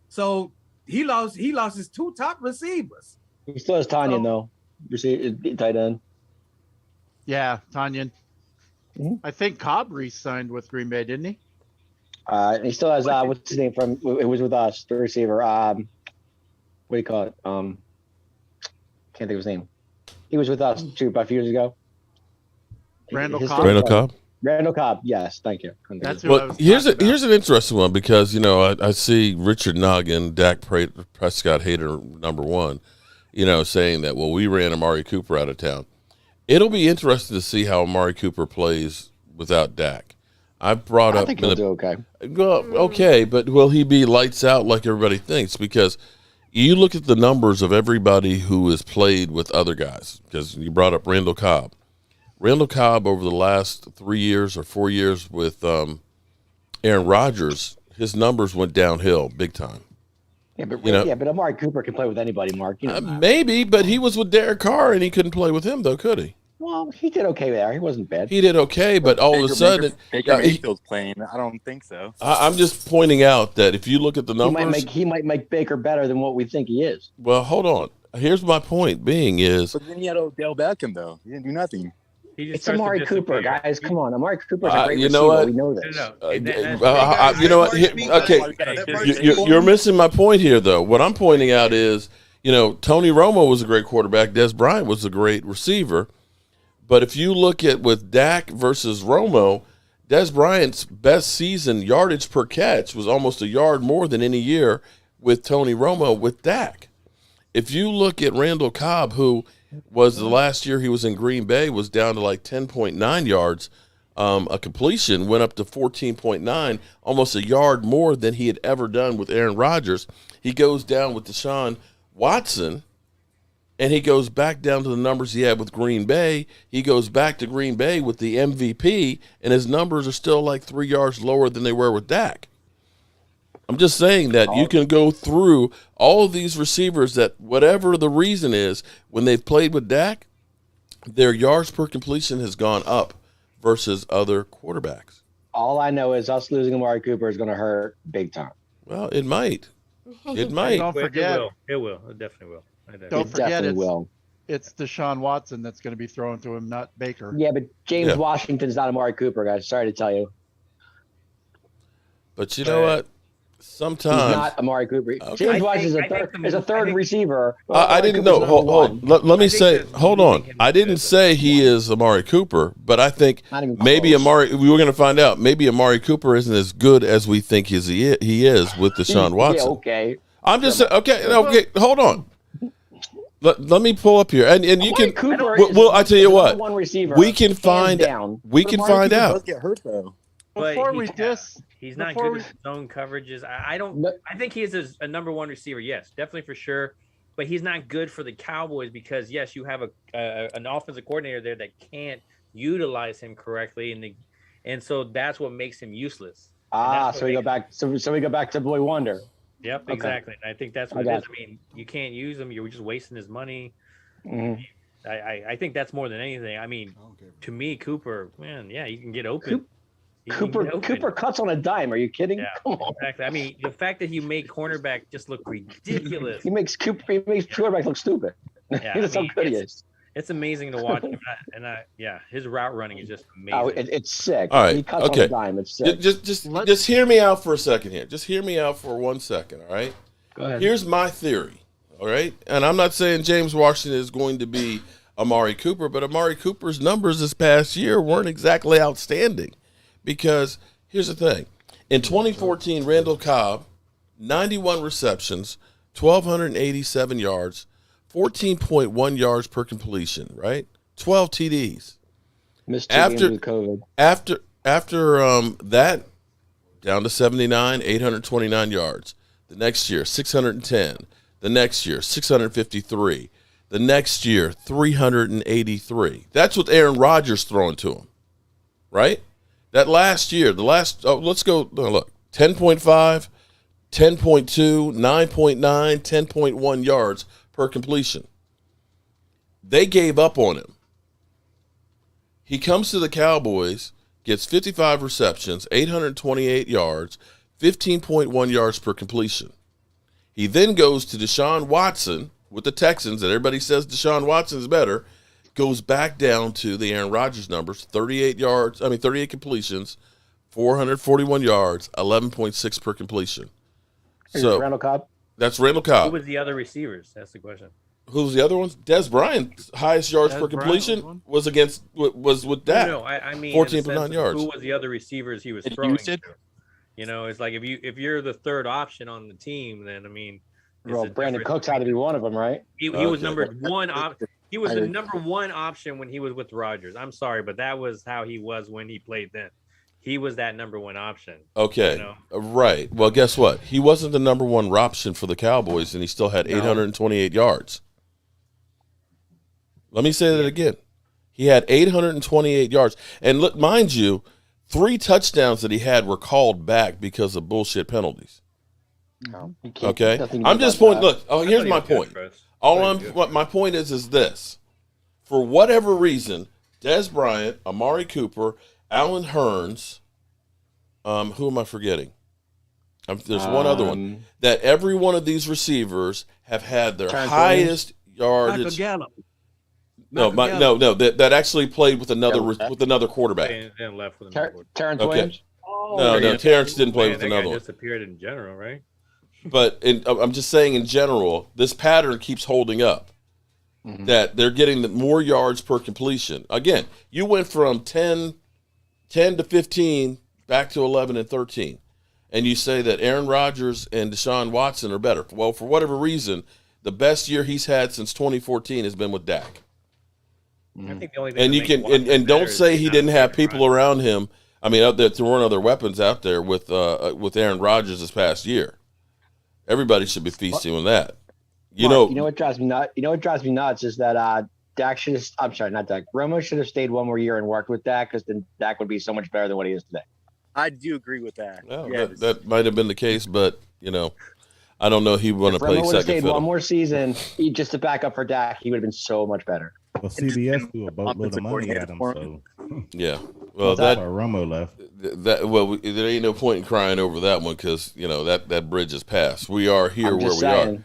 So he lost his two top receivers. He still has Tanyan though. Tight end. Yeah, Tanyan. Mm-hmm. I think Cobb re-signed with Green Bay, didn't he? He still has what's his name from? It was with us, the receiver. What do you call it? Can't think of his name. He was with us too about a few years ago. Randall Cobb. Randall Cobb. Randall Cobb. Yes, thank you. That's here's an interesting one, because I see Richard Noggin, Dak Prescott hater number one, saying that we ran Amari Cooper out of town. It'll be interesting to see how Amari Cooper plays without Dak. I think he'll do okay. Well, okay, but will he be lights out like everybody thinks? Because you look at the numbers of everybody who has played with other guys, because you brought up Randall Cobb. Randall Cobb over the last 3 years or 4 years with Aaron Rodgers, his numbers went downhill big time. Yeah, but Amari Cooper can play with anybody, Mark. Maybe, but he was with Derek Carr, and he couldn't play with him, though, could he? Well, he did okay there. He wasn't bad. He did okay, but all of a sudden, Baker Mayfield's playing. I don't think so. I'm just pointing out that if you look at the numbers, he might make Baker better than what we think he is. Well, hold on. Here's my point being is, but then he had Odell Beckham though. He didn't do nothing. It's Amari Cooper, guys. Come on, Amari Cooper's a great you know receiver. what? We know this. You know what? You're missing my point here, though. What I'm pointing out is, Tony Romo was a great quarterback. Dez Bryant was a great receiver. But if you look at with Dak versus Romo, Dez Bryant's best season yardage per catch was almost a yard more than any year with Tony Romo with Dak. If you look at Randall Cobb, who was the last year he was in Green Bay, was down to like 10.9 yards. A completion went up to 14.9, almost a yard more than he had ever done with Aaron Rodgers. He goes down with Deshaun Watson, and he goes back down to the numbers he had with Green Bay. He goes back to Green Bay with the MVP, and his numbers are still like 3 yards lower than they were with Dak. I'm just saying that you can go through all of these receivers that, whatever the reason is, when they've played with Dak, their yards per completion has gone up versus other quarterbacks. All I know is us losing Amari Cooper is going to hurt big time. Well, it might. It might. Don't forget. It will. It definitely will. Don't forget it's Deshaun Watson that's going to be thrown to him, not Baker. Yeah, but James Washington's not Amari Cooper, guys. Sorry to tell you. But you know what? Sometimes he's not Amari Cooper. Okay. James Washington is a third receiver. I didn't know. Hold. Let me say. Hold on. I didn't say he is Amari Cooper, but I think maybe Amari. We were going to find out. Maybe Amari Cooper isn't as good as we think he is with Deshaun Watson. Yeah, okay. I'm just saying. Okay. Hold on. Let me pull up here, and you can. Well, I tell you what. One receiver. We can find. We can find out. Does get hurt though. He's not good at zone coverages. I think he is a number one receiver. Yes, definitely for sure. But he's not good for the Cowboys because yes, you have an offensive coordinator there that can't utilize him correctly, and so that's what makes him useless. So we go back. So we go back to Boy Wonder. Yep, okay. Exactly. And I think that's what it is. I mean, you can't use him. You're just wasting his money. Mm-hmm. I think that's more than anything. I mean, to me, Cooper, man, yeah, you can get open. Cooper cuts on a dime. Are you kidding? Yeah, come on. Exactly. I mean, the fact that he made cornerback just look ridiculous. he makes quarterback look stupid. Yeah, That's how good he is. It's amazing to watch him, his route running is just amazing. Oh, it's sick. All right, he cuts on a dime. It's sick. Just hear me out for a second here. Just hear me out for 1 second. All right. Go ahead. Here's my theory. All right, and I'm not saying James Washington is going to be Amari Cooper, but Amari Cooper's numbers this past year weren't exactly outstanding. Because here's the thing. In 2014, Randall Cobb, 91 receptions, 1,287 yards, 14.1 yards per completion, right? 12 TDs. Missed 2 games with COVID. After that, down to 79, 829 yards. The next year, 610. The next year, 653. The next year, 383. That's with Aaron Rodgers throwing to him, right? That last year, let's go, look, 10.5, 10.2, 9.9, 10.1 yards per completion. They gave up on him. He comes to the Cowboys, gets 55 receptions, 828 yards, 15.1 yards per completion. He then goes to Deshaun Watson with the Texans, and everybody says Deshaun Watson's better. Goes back down to the Aaron Rodgers numbers, 38 completions, 441 yards, 11.6 per completion. So Randall Cobb? That's Randall Cobb. Who was the other receivers? That's the question. Who's the other ones? Des Bryant's highest yards per completion was with Dak. No, I mean 14.9 yards. Who was the other receivers he was throwing to? You know, it's like if you're the third option on the team, then I mean, well, Brandon Cooks had to be one of them, right? He was number one. He was the number one option when he was with Rodgers. I'm sorry, but that was how he was when he played then. He was that number one option. Okay, you know? Right. Well, guess what? He wasn't the number one option for the Cowboys, and he still had 828 yards. Let me say that again. He had 828 yards. And look, mind you, 3 touchdowns that he had were called back because of bullshit penalties. No, okay? I'm just pointing. Look, here's my point. What my point is this. For whatever reason, Des Bryant, Amari Cooper, Allen Hurns, who am I forgetting? There's one other one. That every one of these receivers have had their highest yardage. No, that actually played with another quarterback. And left with Terrence Williams? No, Terrence didn't play with another one. Disappeared in general, right? But I'm just saying in general, this pattern keeps holding up. Mm-hmm. That they're getting more yards per completion. Again, you went from 10 to 15 back to 11 and 13. And you say that Aaron Rodgers and Deshaun Watson are better. Well, for whatever reason, the best year he's had since 2014 has been with Dak. I think the only thing and don't say he didn't have people around him. I mean, there weren't other weapons out there with Aaron Rodgers this past year. Everybody should be feasting on that. You know what drives me nuts? You know what drives me nuts is that Dak should have. I'm sorry, not Dak. Romo should have stayed one more year and worked with Dak, because then Dak would be so much better than what he is today. I do agree with that. Well, that might have been the case, but I don't know. He would want to play second fiddle. Stayed one more season just to back up for Dak. He would have been so much better. Well, CBS threw a boatload of money at him, so yeah. Well, that's why Romo left. There ain't no point in crying over that one because that bridge is passed. We are here where we are,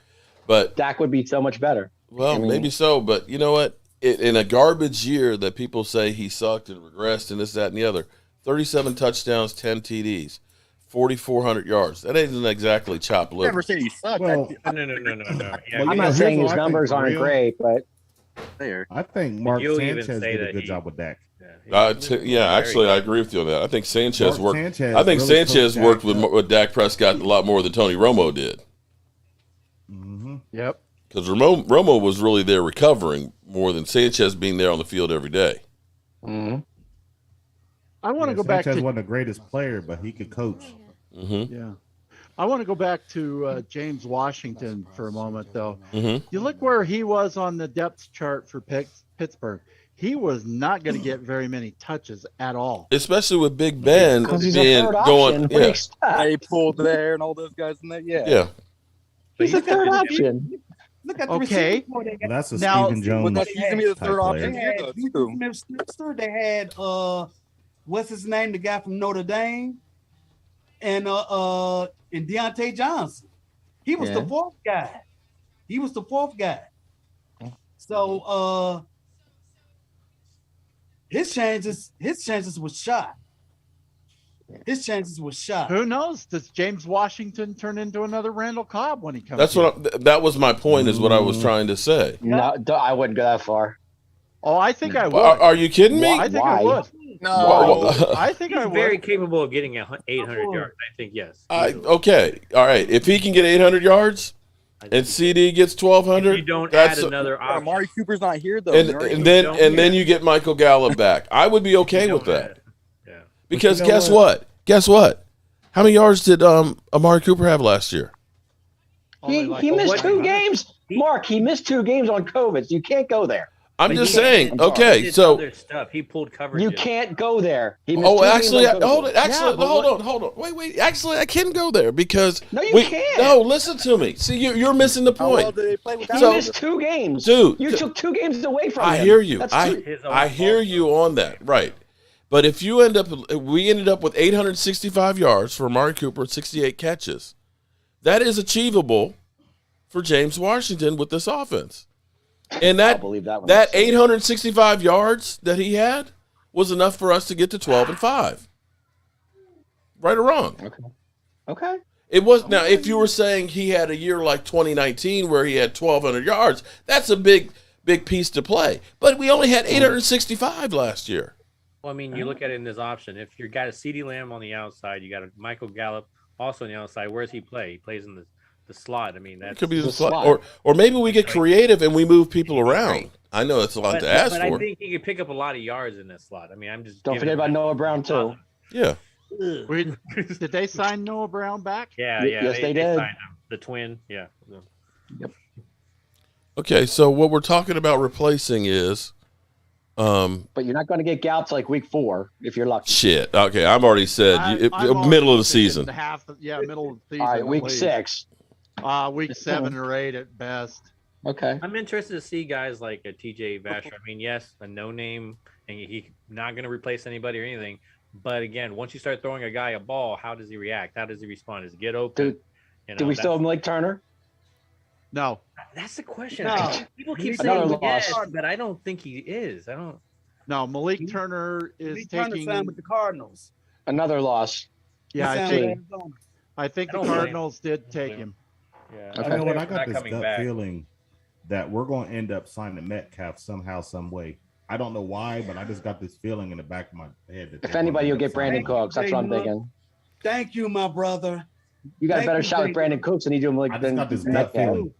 but Dak would be so much better. Well, maybe so, but you know what? In a garbage year that people say he sucked and regressed and this, that, and the other, 37 touchdowns, 10 TDs, 4,400 yards. That isn't exactly chopped liver. Never said he sucked. No. Yeah, I'm not saying his numbers aren't great, but I think Mark Sanchez did a good job with Dak. Actually, I agree with you on that. I think Sanchez worked. I think Sanchez worked with Dak Prescott a lot more than Tony Romo did. Mm-hmm. Yep. Because Romo was really there recovering more than Sanchez being there on the field every day. Mm-hmm. I want to go back to Sanchez wasn't the greatest player, but he could coach. Mm-hmm. Yeah. I want to go back to James Washington for a moment, though. Mm-hmm. You look where he was on the depth chart for Pittsburgh. He was not going to get very many touches at all, especially with Big Ben being going. Yeah, they pulled there and all those guys in there. Yeah, he's a third option. Look at the receiver. Well, that's a Stephen Jones. He's gonna be the third option. They had what's his name? The guy from Notre Dame, and Deontay Johnson. He was the fourth guy. So his chances were shot. Who knows? Does James Washington turn into another Randall Cobb when he comes? That was my point. Is what I was trying to say. No, I wouldn't go that far. Oh, I think I would. Are you kidding me? I think I would. No, I think he's very capable of getting 800 yards. I think yes. Okay, all right. If he can get 800 yards, and CD gets 1,200, you don't add another option. Amari Cooper's not here though. And then you get Michael Gallup back. I would be okay with that. Yeah. Because guess what? Guess what? How many yards did Amari Cooper have last year? He missed 2 games. Mark, he missed 2 games on COVID. So you can't go there. I'm just saying. Okay, so other stuff. He pulled coverage. You can't go there. Hold on. Wait. Actually, I can go there because no, you can't. No, listen to me. See, you're missing the point. How well did they play with he missed 2 games, dude. You took 2 games away from him. I hear you. I hear you on that, right? But if we ended up with 865 yards for Amari Cooper and 68 catches, that is achievable for James Washington with this offense. And that 865 yards that he had was enough for us to get to 12-5. Right or wrong? Okay. It was. Now, if you were saying he had a year like 2019 where he had 1,200 yards, that's a big piece to play. But we only had 865 last year. Well, I mean, you look at it in this option. If you got a CeeDee Lamb on the outside, you got a Michael Gallup also on the outside. Where does he play? He plays in the slot. I mean, that could be the slot, or maybe we get creative and we move people around. I know it's a lot to ask for. I think he could pick up a lot of yards in that slot. I mean, I'm just don't forget about Noah Brown too. Yeah. Did they sign Noah Brown back? Yeah. Yes, they did. Signed him. The twin. Yeah. Yep. Okay, so what we're talking about replacing is. But you're not going to get Gallup like week 4 if you're lucky. Shit. Okay, I've already said middle of the season. Middle of the season. All right, week 6. Week 7 or 8 at best. Okay. I'm interested to see guys like a TJ Vasher. I mean, yes, a no name, and he's not going to replace anybody or anything. But again, once you start throwing a guy a ball, how does he react? How does he respond? Does he get open? Do we still have Malik Turner? No. That's the question. No. People keep saying yes, but I don't think he is. No, Malik Turner is taking signed with the Cardinals. Another loss. Yeah, I think the Cardinals did take him. Yeah. Okay. You know what? I got this gut feeling that we're going to end up signing Metcalf somehow, some way. I don't know why, but I just got this feeling in the back of my head. If anybody, you'll get Brandon Cooks. That's what I'm thinking. Thank you, my brother. You got a better shot with Brandon Cooks than you do Malik. I just got this gut feeling.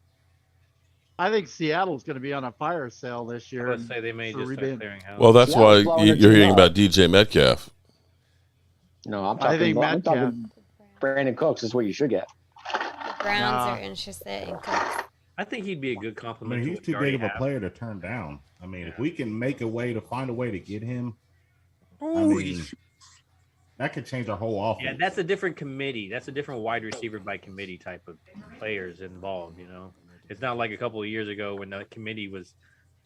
I think Seattle's going to be on a fire sale this year. Let's say they may just start clearing house. Well, that's why you're hearing about DJ Metcalf. No, I'm talking Brandon Cooks is what you should get. The Browns are interested in Cooks. I think he'd be a good compliment. He's too big of a player to turn down. I mean, if we can find a way to get him, that could change our whole offense. Yeah, that's a different committee. That's a different wide receiver by committee type of players involved, It's not like a couple of years ago when the committee was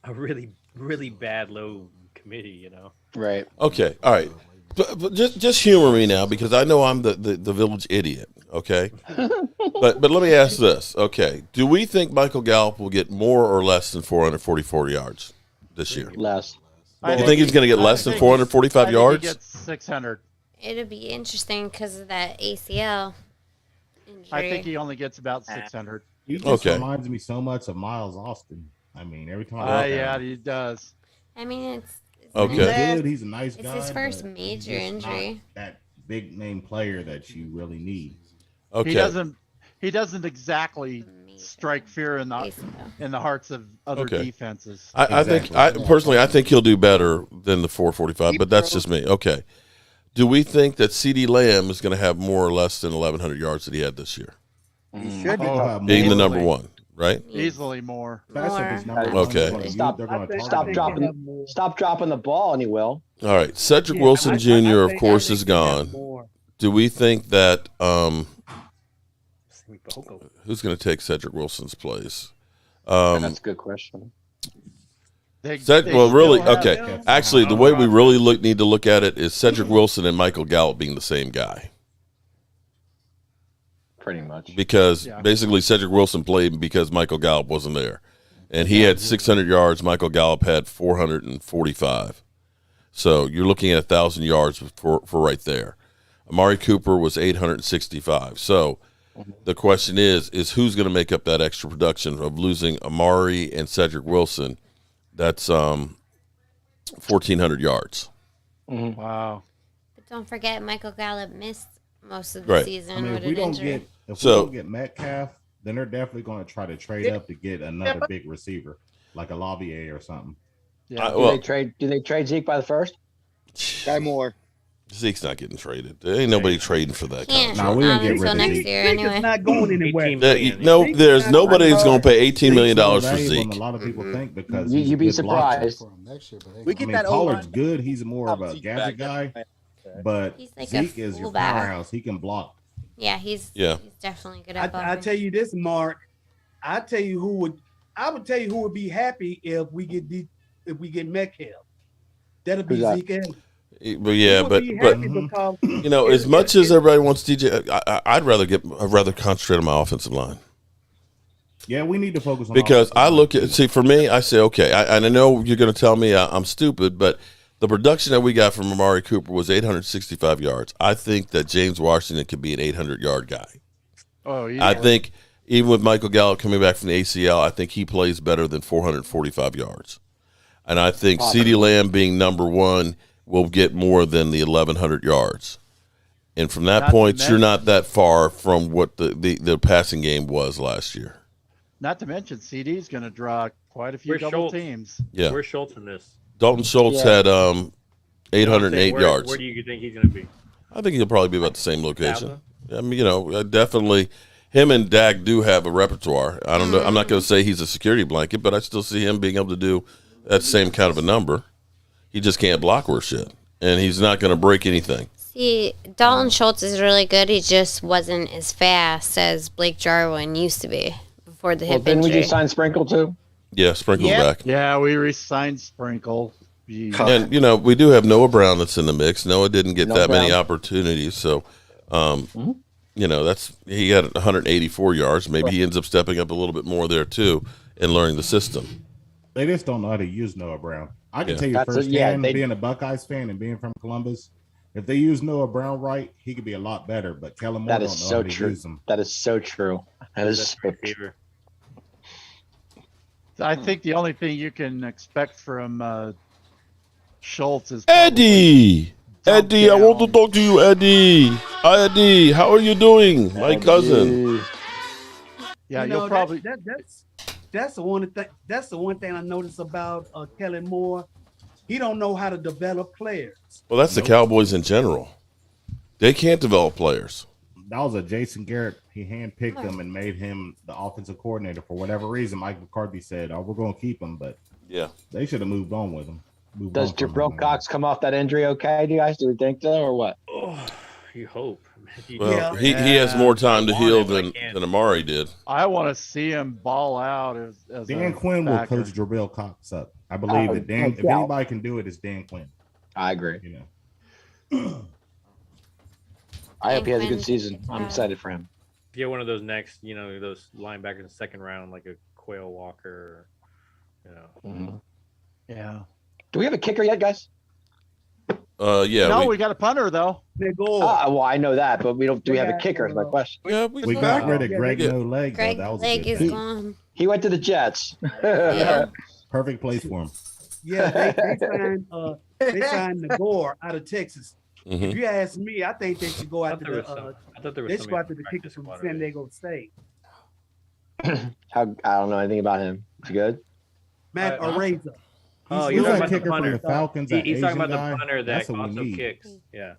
a really, really bad low committee, you know. Right. Okay. All right. But just humor me now because I know I'm the village idiot. Okay. but let me ask this. Okay. Do we think Michael Gallup will get more or less than 444 yards this year? Less. You think he's going to get less than 445 yards? He gets 600. It'll be interesting because of that ACL injury. I think he only gets about 600. He just reminds me so much of Miles Austin. I mean, every time. Yeah, he does. I mean, it's okay. He's good. He's a nice guy. It's his first major injury. That big name player that you really need. Okay. He doesn't exactly strike fear in the hearts of other defenses. I think I think he'll do better than the 445, but that's just me. Okay. Do we think that CeeDee Lamb is going to have more or less than 1,100 yards that he had this year? He should being the number one, right? Easily more. Okay. Stop dropping the ball, and he will. All right. Cedric Wilson Jr., of course, is gone. Do we think that who's going to take Cedric Wilson's place? That's a good question. Actually, the way we really need to look at it is Cedric Wilson and Michael Gallup being the same guy. Pretty much. Because basically Cedric Wilson played because Michael Gallup wasn't there. And he had 600 yards. Michael Gallup had 445. So you're looking at 1,000 yards for right there. Amari Cooper was 865. So the question is who's going to make up that extra production of losing Amari and Cedric Wilson? That's 1,400 yards. Mm-hmm. Wow. But don't forget, Michael Gallup missed most of the season with an injury. If we don't get Metcalf, then they're definitely going to try to trade up to get another big receiver, like a Lavier or something. Yeah. Do they trade Zeke by the first? Guy Moore. Zeke's not getting traded. There ain't nobody trading for that. Nah, we didn't get rid of next Zeke. year anyway. It's not going anywhere. There's nobody who's going to pay $18 million for Zeke. A lot of people think because you'd be surprised. We get that Pollard's good. He's more of a gadget guy, but like Zeke is your powerhouse. He can block. Yeah, he's definitely good at I tell you this, Mark. I would tell you who would be happy if we get Metcalf. That'll be Zeke. But you know, as much as everybody wants DJ, I'd rather concentrate on my offensive line. Yeah, we need to focus on because I look at for me, I say okay. I know you're going to tell me I'm stupid, but the production that we got from Amari Cooper was 865 yards. I think that James Washington could be an 800-yard guy. Oh yeah. I think even with Michael Gallup coming back from the ACL, I think he plays better than 445 yards. And I think CeeDee Lamb being number one will get more than the 1,100 yards. And from that point, you're not that far from what the passing game was last year. Not to mention, CD's going to draw quite a few double teams. Yeah. Where's Schultz in this? Dalton Schultz had 808 yards. Where do you think he's going to be? I think he'll probably be about the same location. I mean, definitely him and Dak do have a repertoire. I don't know. I'm not going to say he's a security blanket, but I still see him being able to do that same kind of a number. He just can't block worth shit, and he's not going to break anything. See, Dalton Schultz is really good. He just wasn't as fast as Blake Jarwin used to be before the hip injury. Didn't we just sign Sprinkle too? Yeah, Sprinkle's back. Yeah, we re-signed Sprinkle. And, we do have Noah Brown that's in the mix. Noah didn't get many opportunities, so, he had 184 yards. Maybe he ends up stepping up a little bit more there, too, and learning the system. They just don't know how to use Noah Brown. I can tell you firsthand, being a Buckeyes fan and being from Columbus, if they use Noah Brown right, he could be a lot better. But Kellen Moore don't know how to use him. That is so true. That is so true. I think the only thing you can expect from Schultz is Eddie. Eddie, I want to talk to you, Eddie. Hi, Eddie. How are you doing, my cousin? Yeah, you'll probably. That's the one thing. That's the one thing I noticed about Kellen Moore. He don't know how to develop players. Well, that's the Cowboys in general. They can't develop players. That was a Jason Garrett. He handpicked him and made him the offensive coordinator for whatever reason. Mike McCarthy said, "Oh, we're going to keep him," but they should have moved on with him. Does Jabril Cox come off that injury okay? Do you guys we think so or what? You hope. Well, he has more time to heal than Amari did. I want to see him ball out as Dan Quinn will coach Jabril Cox up. I believe that Dan. If anybody can do it, it's Dan Quinn. I agree. You know. I hope he has a good season. I'm excited for him. If you have one of those next, those linebackers in the second round, like a Quail Walker, Mm-hmm. Yeah. Do we have a kicker yet, guys? Yeah. No, we got a punter though. Well, I know that, but we don't. Do we have a kicker? Is my question. Yeah, we got rid of Greg No Leg. Greg that was Leg is gone. He went to the Jets. Perfect place for him. Yeah, they signed Nagore out of Texas. Mm-hmm. If you ask me, I think they should go after they should go after the kicker from San Diego State. I don't know anything about him. Is he good? Matt Araiza. You're talking about kicker the punter. From the Falcons. He's talking about guy. the punter that That's also kicks. Yeah.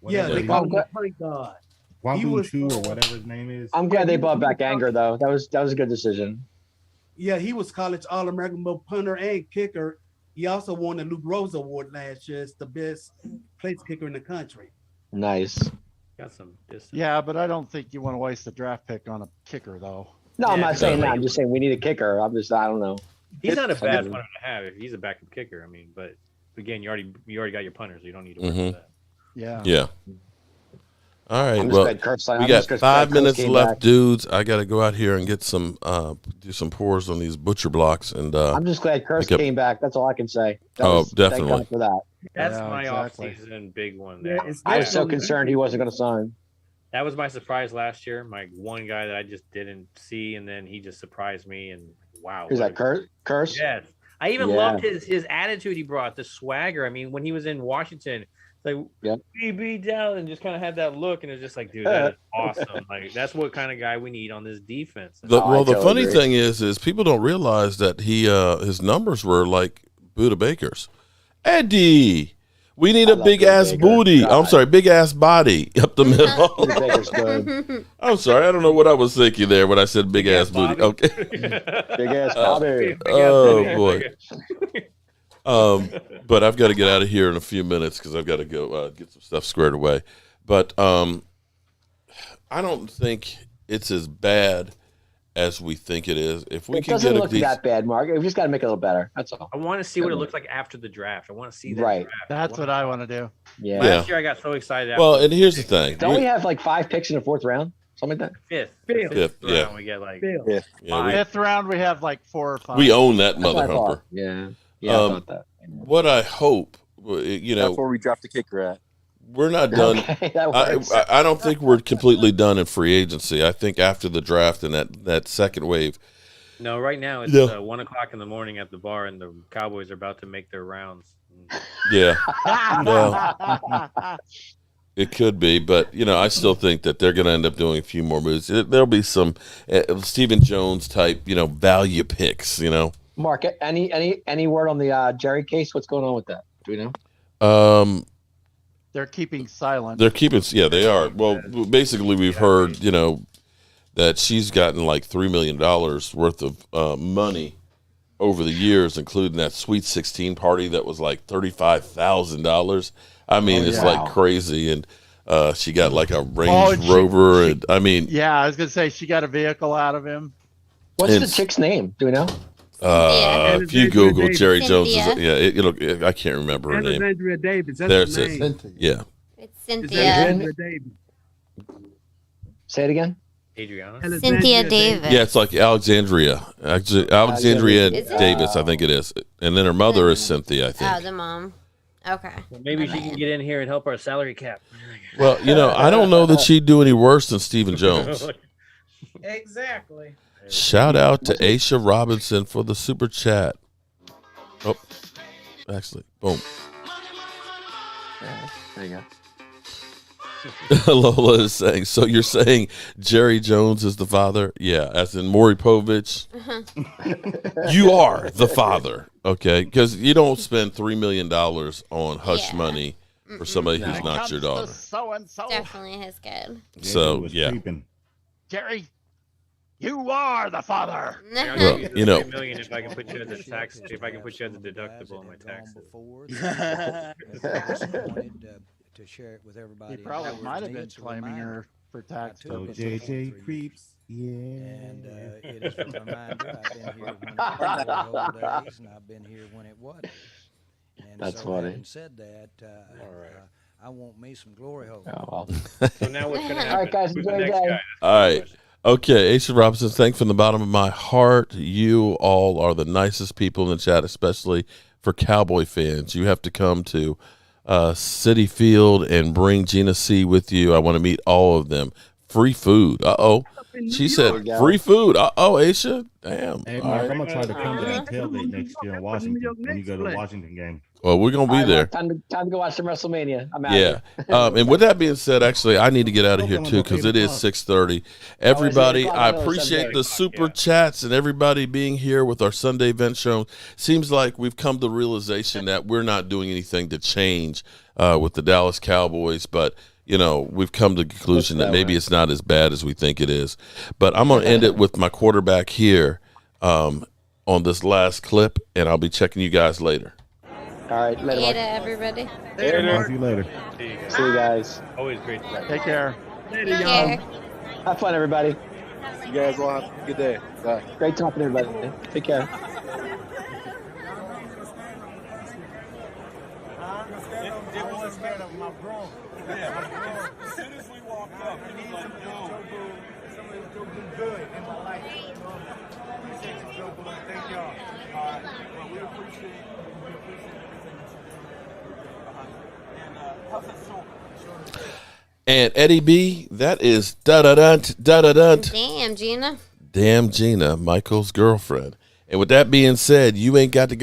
Yeah, they call him the punt god. Wabu Chu or whatever his name is. I'm glad they brought back Anger though. That was a good decision. Yeah, he was college All-American both punter and kicker. He also won the Luke Rose Award last year as the best place kicker in the country. Nice. Got some distance. Yeah, but I don't think you want to waste a draft pick on a kicker though. No, I'm not saying that. I'm just saying we need a kicker. I don't know. He's not a bad one to have if he's a backup kicker. I mean, but again, you already got your punters. So you don't need to worry about that. Yeah. Yeah. All right. Well, we got 5 minutes left, dudes. I got to go out here and get some do some pours on these butcher blocks, and I'm just glad Kurtz came back. That's all I can say. Definitely. Thank God for that. That's my off-season big one. There. I was so concerned he wasn't going to sign. That was my surprise last year. My one guy that I just didn't see, and then he just surprised me. And wow, is that Curse? Yes, I even loved his attitude he brought, the swagger. I mean, when he was in Washington, like BB down, and just kind of had that look, and it's just like, dude, that is awesome. Like that's what kind of guy we need on this defense. The funny thing is people don't realize that his numbers were like Buda Baker's. Eddie. We need a big ass booty. I'm sorry, big ass body up the middle. I'm sorry, I don't know what I was thinking there when I said big ass booty. Okay. Big ass Bobby. Oh boy. But I've got to get out of here in a few minutes because I've got to go get some stuff squared away. But I don't think it's as bad as we think it is. If we can doesn't get look that bad, Mark. We just got to make it a little better. That's all. I want to see what it looks like after the draft. I want to see that. Right. Draft. That's what I want to do. Yeah. Last year I got so excited. Well, and here's the thing. Don't we have like 5 picks in the 4th round? Something like that. Fifth. Yeah. Round, we get like fifth. Yeah, 5th round, we have like 4 or 5. we own that mother humper. Yeah. Yeah. I thought that. What I hope, That's where we draft the kicker at. we're not done. Okay, that works. I don't think we're completely done in free agency. I think after the draft and that second wave. No, right now it's 1:00 in the morning at the bar, and the Cowboys are about to make their rounds. Yeah. Well, it could be, but I still think that they're going to end up doing a few more moves. There'll be some Stephen Jones type, value picks. Mark, any word on the Jerry case? What's going on with that? Do we know? They're keeping silent. Yeah, they are. Well, basically, we've heard, that she's gotten like $3 million worth of money over the years, including that Sweet 16 party that was like $35,000. I mean, it's like crazy. And she got like a Range Rover. And I mean, yeah, I was going to say she got a vehicle out of him. What's the chick's name? Do we know? If you Google Jerry Jones, Cynthia. I can't remember her name. Andrea Davis. There's That's the name. it. Yeah. It's Cynthia. Say it again. Adriana. Cynthia Davis. Yeah, it's like Alexandria. Alexandria Davis, I think it is. And then her mother is Cynthia, I think. Oh, the mom. Okay. Well, maybe she can get in here and help our salary cap. Well, I don't know that she'd do any worse than Stephen Jones. Exactly. Shout out to Aisha Robinson for the super chat. Oh, actually, boom. There you go. Lola is saying, so you're saying Jerry Jones is the father? Yeah, as in Maury Povich. You are the father, okay? Because you don't spend $3 million on hush money for somebody who's not your daughter. So-and-so. Definitely his kid. So, yeah. Jerry, you are the father. I'll Well, give you $3 million if I can put you as a tax. If I can put you as a deductible on my taxes. to share it with everybody. He probably might have been claiming her for tax purposes. JJ creeps. Yeah. And it is a reminder. I've been here when it was the old days, and I've been here when it wasn't. And That's so funny. Having said that, I want me some glory hole. Oh, well. So now what's going to happen? All right, guys, Who's the enjoy next the day. guy? All right. Okay, Asa Robinson, thanks from the bottom of my heart. You all are the nicest people in the chat, especially for Cowboy fans. You have to come to Citi Field and bring Gina C with you. I want to meet all of them. Free food. Uh-oh. She said free food. Uh-oh, Aisha. Damn. Hey, All Mark, right. I'm going to try to come down and tailgate next year in Washington when you go to the Washington game. Well, we're going to be there. Time to go watch some WrestleMania. I'm out Yeah. here. And with that being said, actually, I need to get out of here, too, because it is 6:30. Everybody, I appreciate the super chats and everybody being here with our Sunday event show. Seems like we've come to the realization that we're not doing anything to change with the Dallas Cowboys, but you know, we've come to the conclusion that maybe it's not as bad as we think it is. But I'm going to end it with my quarterback here on this last clip, and I'll be checking you guys later. All right, later. Everybody. Later. See you later. See you guys. Always great to Take care. Take care. Have fun, everybody. You guys all have a good day. Bye. Great talking to everybody. Take care. As soon as we walked up, he was like, yo, somebody's doing good in my life. Appreciate you, Jobu. Thank y'all. Well, we appreciate everything. And Eddie B, that is da-da-dun, da-da-dun. Damn, Gina. Damn Gina, Michael's girlfriend. And with that being said, you ain't got to go